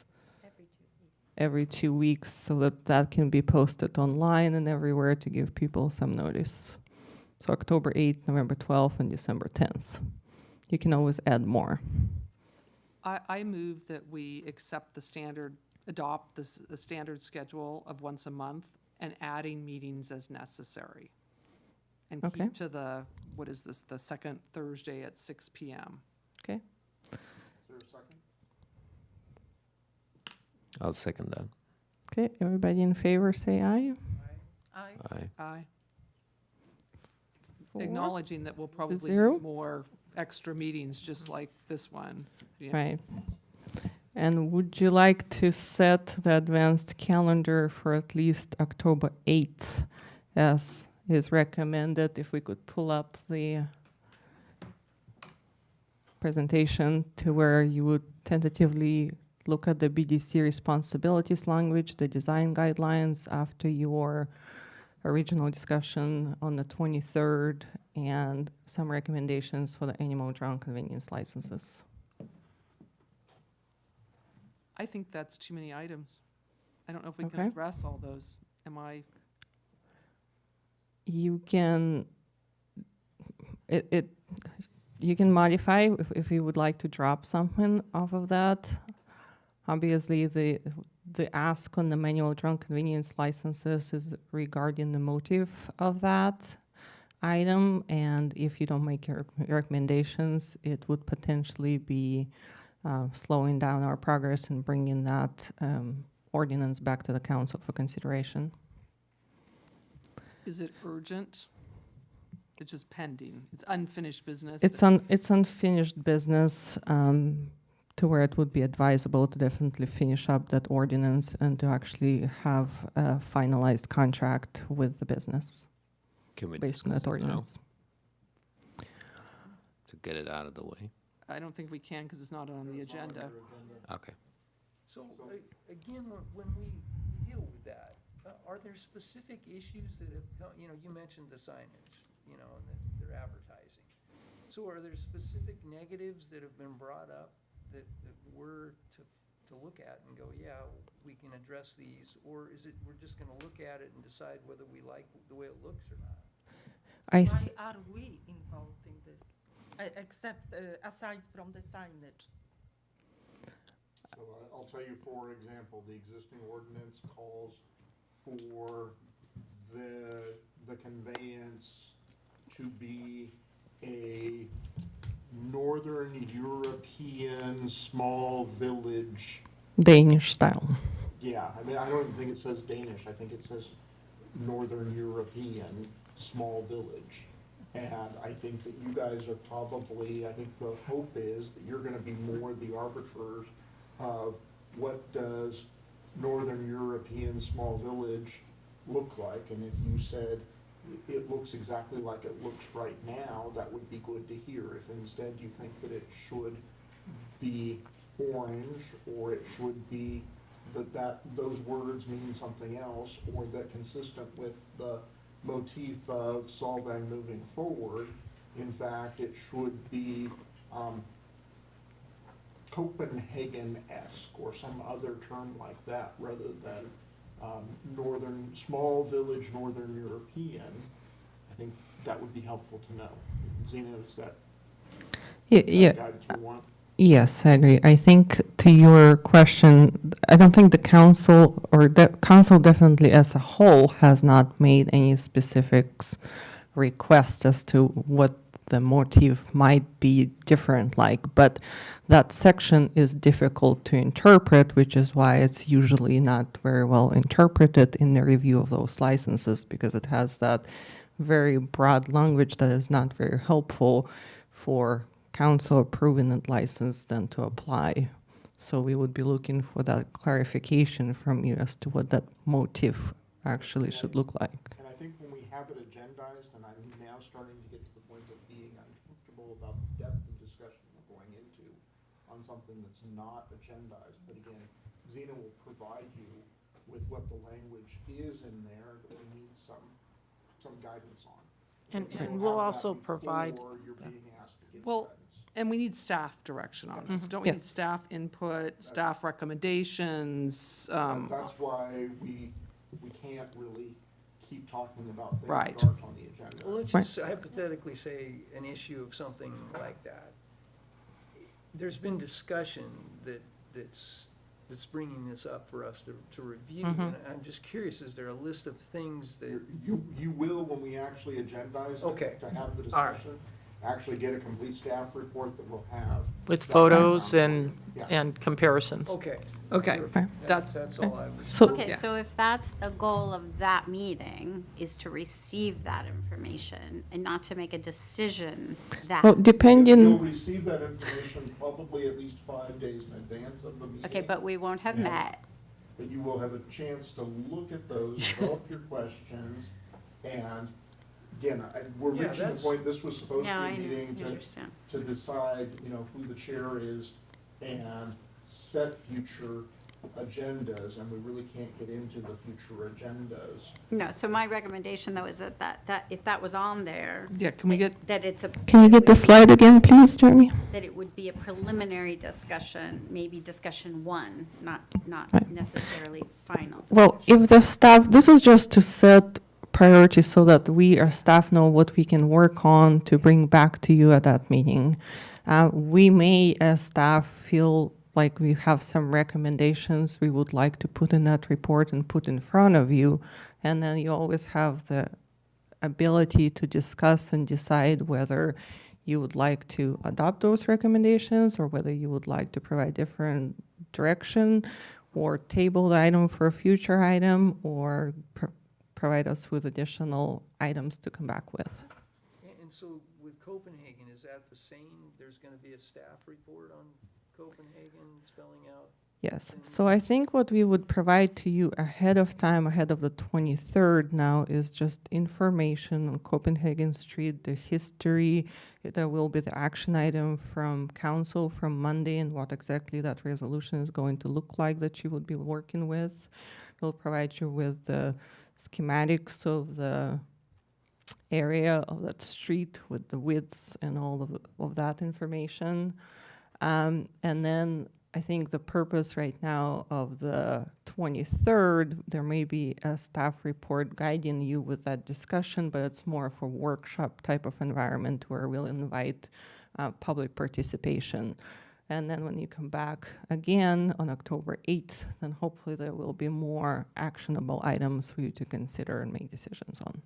[SPEAKER 1] Every 2 weeks, so that that can be posted online and everywhere to give people some notice. So October 8th, November 12th, and December 10th. You can always add more.
[SPEAKER 3] I move that we accept the standard, adopt the standard schedule of once a month and adding meetings as necessary. And
[SPEAKER 1] Okay.
[SPEAKER 3] keep to the, what is this, the second Thursday at 6 PM.
[SPEAKER 1] Okay.
[SPEAKER 7] Is there a second?
[SPEAKER 5] I'll second that.
[SPEAKER 1] Okay, everybody in favor, say aye.
[SPEAKER 8] I
[SPEAKER 5] Aye.
[SPEAKER 3] Aye.
[SPEAKER 1] 4.
[SPEAKER 3] Acknowledging that we'll probably
[SPEAKER 1] zero.
[SPEAKER 3] need more extra meetings, just like this one. Yeah.
[SPEAKER 1] Right. And would you like to set the advanced calendar for at least October 8th, as is recommended? If we could pull up the presentation to where you would tentatively look at the BDC responsibilities language, the design guidelines after your original discussion on the 23rd, and some recommendations for the animal drown convenience licenses.
[SPEAKER 3] I think that's too many items. I don't know if we can
[SPEAKER 1] Okay.
[SPEAKER 3] address all those. Am I,
[SPEAKER 1] You can, you can modify if you would like to drop something off of that. Obviously, the ask on the manual drunk convenience licenses is regarding the motive of that item, and if you don't make your recommendations, it would potentially be slowing down our progress and bringing that ordinance back to the council for consideration.
[SPEAKER 3] is it urgent? It's just pending. It's unfinished business.
[SPEAKER 1] It's unfinished business, to where it would be advisable to definitely finish up that ordinance and to actually have a finalized contract with the business
[SPEAKER 5] Can we
[SPEAKER 1] based on
[SPEAKER 5] discuss
[SPEAKER 1] that
[SPEAKER 5] it now
[SPEAKER 1] ordinance.
[SPEAKER 5] to get it out of the way?
[SPEAKER 3] I don't think we can because it's not on the agenda.
[SPEAKER 5] Okay.
[SPEAKER 2] So, again, when we deal with that, are there specific issues that have come, you mentioned the signage, and that they're advertising. So are there specific negatives that have been brought up that we're to look at and go, yeah, we can address these? Or is it, we're just gonna look at it and decide whether we like the way it looks or not?
[SPEAKER 8] Why are we involved in this, except aside from the signage?
[SPEAKER 7] So I'll tell you, for example, the existing ordinance calls for the conveyance to be a Northern European small village.
[SPEAKER 1] Danish style.
[SPEAKER 7] Yeah, I mean, I don't even think it says Danish. I think it says Northern European small village. And I think that you guys are probably, I think the hope is that you're gonna be more the arbiters of what does Northern European small village look like? And if you said it looks exactly like it looks right now, that would be good to hear. If instead you think that it should be orange, or it should be that those words mean something else, or that consistent with the motif of Solvang moving forward, in fact, it should be Copenhagen-esque or some other term like that, rather than small village Northern European. I think that would be helpful to know. Zena, is that guidance we want?
[SPEAKER 1] Yes, I agree. I think to your question, I don't think the council, or the council definitely as a whole, has not made any specifics request as to what the motive might be different like, but that section is difficult to interpret, which is why it's usually not very well interpreted in the review of those licenses, because it has that very broad language that is not very helpful for council approving that license then to apply. So we would be looking for that clarification from you as to what that motive actually should look like.
[SPEAKER 7] And I think when we have it agendized, and I'm now starting to get to the point of being uncomfortable about the depth of discussion we're going into, on something that's not agendized. But again, Zena will provide you with what the language is in there that we need some guidance on.
[SPEAKER 10] And
[SPEAKER 7] You'll
[SPEAKER 10] and we'll
[SPEAKER 7] have that
[SPEAKER 10] also provide,
[SPEAKER 7] before you're being asked to give
[SPEAKER 3] Well,
[SPEAKER 7] guidance.
[SPEAKER 3] And we need staff direction on this. Don't we need
[SPEAKER 1] Yes.
[SPEAKER 3] staff input, staff recommendations?
[SPEAKER 7] That's why we can't really keep talking about things
[SPEAKER 3] Right.
[SPEAKER 7] that aren't on the agenda.
[SPEAKER 2] Well, let's
[SPEAKER 1] Right.
[SPEAKER 2] just hypothetically say an issue of something like that. There's been discussion that's bringing this up for us to review. And I'm just curious, is there a list of things that,
[SPEAKER 7] You will, when we actually agendize
[SPEAKER 2] Okay.
[SPEAKER 7] it, to have the
[SPEAKER 2] All right.
[SPEAKER 7] discussion, actually get a complete staff report that will have.
[SPEAKER 10] with
[SPEAKER 7] that
[SPEAKER 10] photos
[SPEAKER 7] background.
[SPEAKER 10] and,
[SPEAKER 7] Yeah.
[SPEAKER 10] and comparisons.
[SPEAKER 2] okay.
[SPEAKER 3] Okay,
[SPEAKER 2] Perfect.
[SPEAKER 3] that's-
[SPEAKER 2] That's all I was.
[SPEAKER 1] So,
[SPEAKER 6] Okay,
[SPEAKER 3] Yeah.
[SPEAKER 6] so if that's the goal of that meeting, is to receive that information and not to make a decision that,
[SPEAKER 1] well,
[SPEAKER 7] You'll
[SPEAKER 1] depending,
[SPEAKER 7] receive that information probably at least 5 days in advance of the meeting.
[SPEAKER 6] okay, but we won't have
[SPEAKER 7] Yeah.
[SPEAKER 6] met.
[SPEAKER 7] But you will have a chance to look at those, develop your questions, and again, we're
[SPEAKER 2] Yeah,
[SPEAKER 7] reaching the
[SPEAKER 2] that's-
[SPEAKER 7] point, this was supposed
[SPEAKER 6] No,
[SPEAKER 7] to
[SPEAKER 6] I
[SPEAKER 7] be a
[SPEAKER 6] know,
[SPEAKER 7] meeting
[SPEAKER 6] I understand.
[SPEAKER 7] to decide, who the chair is and set future agendas, and we really can't get into the future agendas.
[SPEAKER 6] No, so my recommendation though is that if that was on there.
[SPEAKER 3] Yeah, can we get,
[SPEAKER 6] That it's a.
[SPEAKER 1] can you get the slide again, please, Jeremy?
[SPEAKER 6] That it would be a preliminary discussion, maybe discussion one, not
[SPEAKER 1] Right.
[SPEAKER 6] necessarily final.
[SPEAKER 1] Well, if the staff, this is just to set priorities so that we, our staff, know what we can work on to bring back to you at that meeting. We may, as staff, feel like we have some recommendations we would like to put in that report and put in front of you. And then you always have the ability to discuss and decide whether you would like to adopt those recommendations or whether you would like to provide different direction or table the item for a future item or provide us with additional items to come back with.
[SPEAKER 2] And so with Copenhagen, is that the same? There's going to be a staff report on Copenhagen spelling out?
[SPEAKER 1] Yes, so I think what we would provide to you ahead of time, ahead of the 23rd now, is just information on Copenhagen Street, the history. There will be the action item from council from Monday and what exactly that resolution is going to look like that you would be working with. We'll provide you with the schematics of the area of that street with the widths and all of that information. And then I think the purpose right now of the 23rd, there may be a staff report guiding you with that discussion, but it's more of a workshop type of environment where we'll invite public participation. And then when you come back again on October 8th, then hopefully there will be more actionable items for you to consider and make decisions on.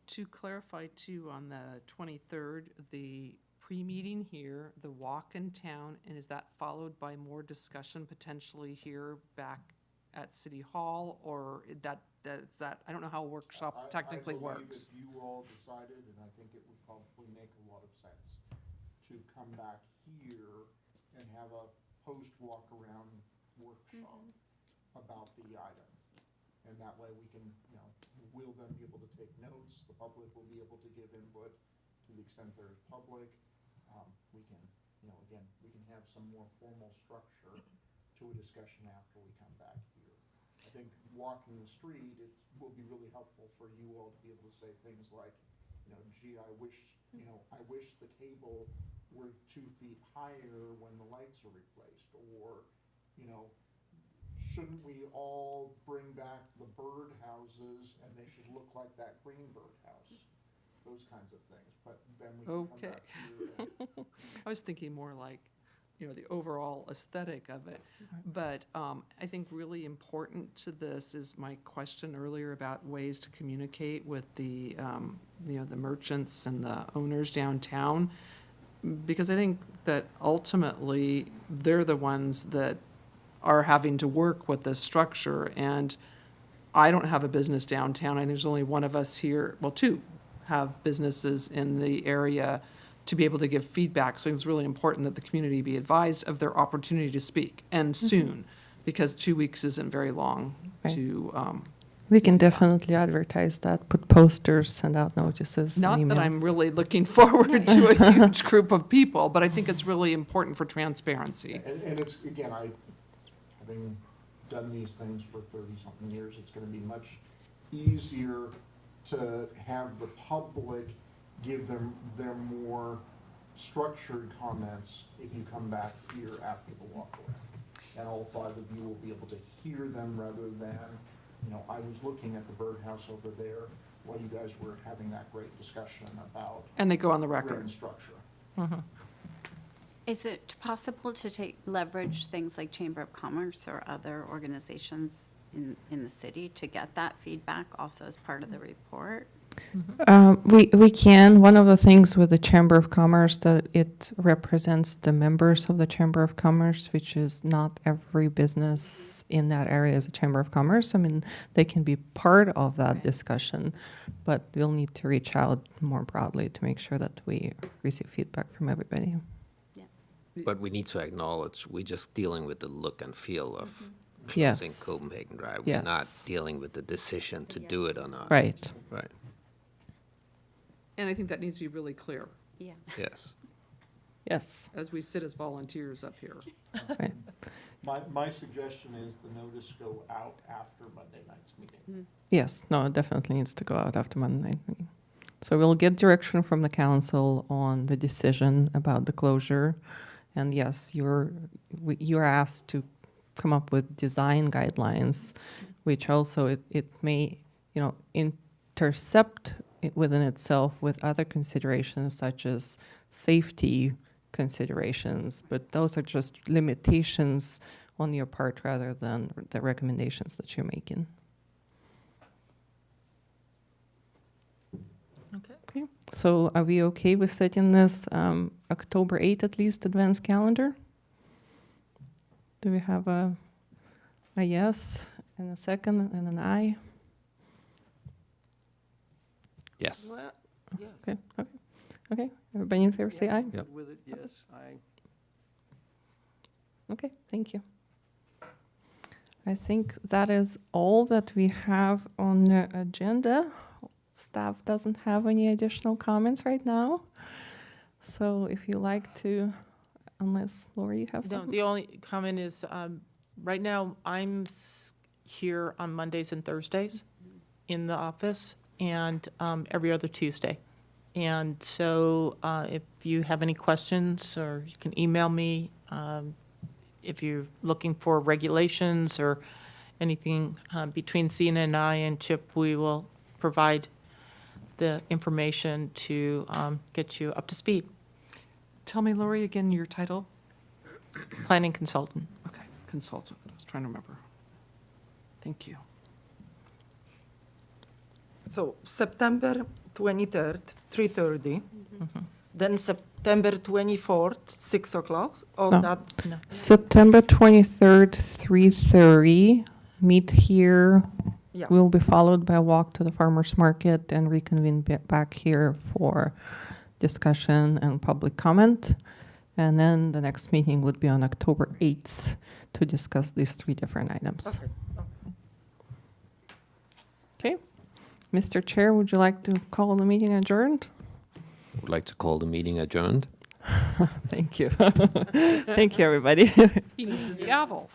[SPEAKER 3] to clarify too, on the 23rd, the pre-meeting here, the walk in town, and is that followed by more discussion potentially here back at City Hall, or that's that, I don't know how a workshop technically
[SPEAKER 7] I believe
[SPEAKER 3] works.
[SPEAKER 7] if you all decided, and I think it would probably make a lot of sense, to come back here and have a post-walk-around workshop about the item. And that way we can, we'll then be able to take notes, the public will be able to give input to the extent there's public. We can, again, we can have some more formal structure to a discussion after we come back here. I think walking the street, it will be really helpful for you all to be able to say things like, gee, I wish the cable were 2 feet higher when the lights are replaced, or, shouldn't we all bring back the bird houses and they should look like that green bird house? Those kinds of things, but then we can come
[SPEAKER 3] Okay.
[SPEAKER 7] back here and
[SPEAKER 3] I was thinking more like, the overall aesthetic of it. But I think really important to this is my question earlier about ways to communicate with the, the merchants and the owners downtown. Because I think that ultimately, they're the ones that are having to work with this structure. And I don't have a business downtown. I think there's only one of us here, well, two have businesses in the area to be able to give feedback. So it's really important that the community be advised of their opportunity to speak, and soon, because 2 weeks isn't very long
[SPEAKER 1] Right.
[SPEAKER 3] to,
[SPEAKER 1] We can definitely advertise that, put posters, send out notices. and
[SPEAKER 3] Not that I'm
[SPEAKER 1] emails.
[SPEAKER 3] really looking forward to a huge group of people, but I think it's really important for transparency.
[SPEAKER 7] And it's, again, having done these things for 30-something years, it's gonna be much easier to have the public give them their more structured comments if you come back here after the walk around. And all 5 of you will be able to hear them rather than, I was looking at the birdhouse over there while you guys were having that great discussion about
[SPEAKER 3] And they go on the
[SPEAKER 7] grid
[SPEAKER 3] record.
[SPEAKER 7] and structure.
[SPEAKER 6] Is it possible to leverage things like Chamber of Commerce or other organizations in the city to get that feedback also as part of the report?
[SPEAKER 1] We can. One of the things with the Chamber of Commerce, that it represents the members of the Chamber of Commerce, which is not every business in that area is a Chamber of Commerce. I mean, they can be part of that
[SPEAKER 6] Right.
[SPEAKER 1] discussion, but we'll need to reach out more broadly to make sure that we receive feedback from everybody.
[SPEAKER 5] But we need to acknowledge, we're just dealing with the look and feel of
[SPEAKER 1] Yes.
[SPEAKER 5] closing Copenhagen Drive. We're not
[SPEAKER 1] Yes.
[SPEAKER 5] dealing with the decision to do it or not.
[SPEAKER 1] Right.
[SPEAKER 5] Right,
[SPEAKER 3] And I think that needs to be really clear
[SPEAKER 6] Yeah.
[SPEAKER 5] yes.
[SPEAKER 1] Yes.
[SPEAKER 3] as we sit as volunteers up here.
[SPEAKER 1] Right.
[SPEAKER 7] My suggestion is the notice go out after Monday night's meeting.
[SPEAKER 1] Yes. No, it definitely needs to go out after Monday night meeting. So we'll get direction from the council on the decision about the closure. And yes, you're asked to come up with design guidelines, which also it may, intercept it within itself with other considerations such as safety considerations, but those are just limitations on your part rather than the recommendations that you're making.
[SPEAKER 10] Okay.
[SPEAKER 1] Okay, so are we okay with setting this October 8th at least advance calendar? Do we have a yes and a second and an aye?
[SPEAKER 5] Yes.
[SPEAKER 2] Well, yes.
[SPEAKER 1] Okay, everybody in favor say aye?
[SPEAKER 5] Yep.
[SPEAKER 2] With it, yes,
[SPEAKER 1] Okay, thank you. I think that is all that we have on the agenda. Staff doesn't have any additional comments right now. So if you like to, unless Lori, you have
[SPEAKER 10] No,
[SPEAKER 1] something?
[SPEAKER 10] the only comment is, right now, I'm here on Mondays and Thursdays in the office, and every other Tuesday. And so if you have any questions, or you can email me, if you're looking for regulations or anything between Sina and I and Chip, we will provide the information to get you up to speed.
[SPEAKER 3] Tell me, Lori, again, your title?
[SPEAKER 10] Planning consultant.
[SPEAKER 3] Okay, consultant. I was trying to remember. Thank you.
[SPEAKER 8] So September 23rd, 3:30. Then September 24th, 6 o'clock, or
[SPEAKER 1] No.
[SPEAKER 8] that,
[SPEAKER 1] September 23rd, 3:30, meet here.
[SPEAKER 8] yeah.
[SPEAKER 1] We'll be followed by a walk to the farmer's market and reconvene back here for discussion and public comment. And then the next meeting would be on October 8th to discuss these 3 different items.
[SPEAKER 8] Okay.
[SPEAKER 1] Okay. Mr. Chair, would you like to call the meeting adjourned?
[SPEAKER 5] Would like to call the meeting adjourned.
[SPEAKER 1] Thank you. Thank you, everybody.
[SPEAKER 3] He needs his gavel.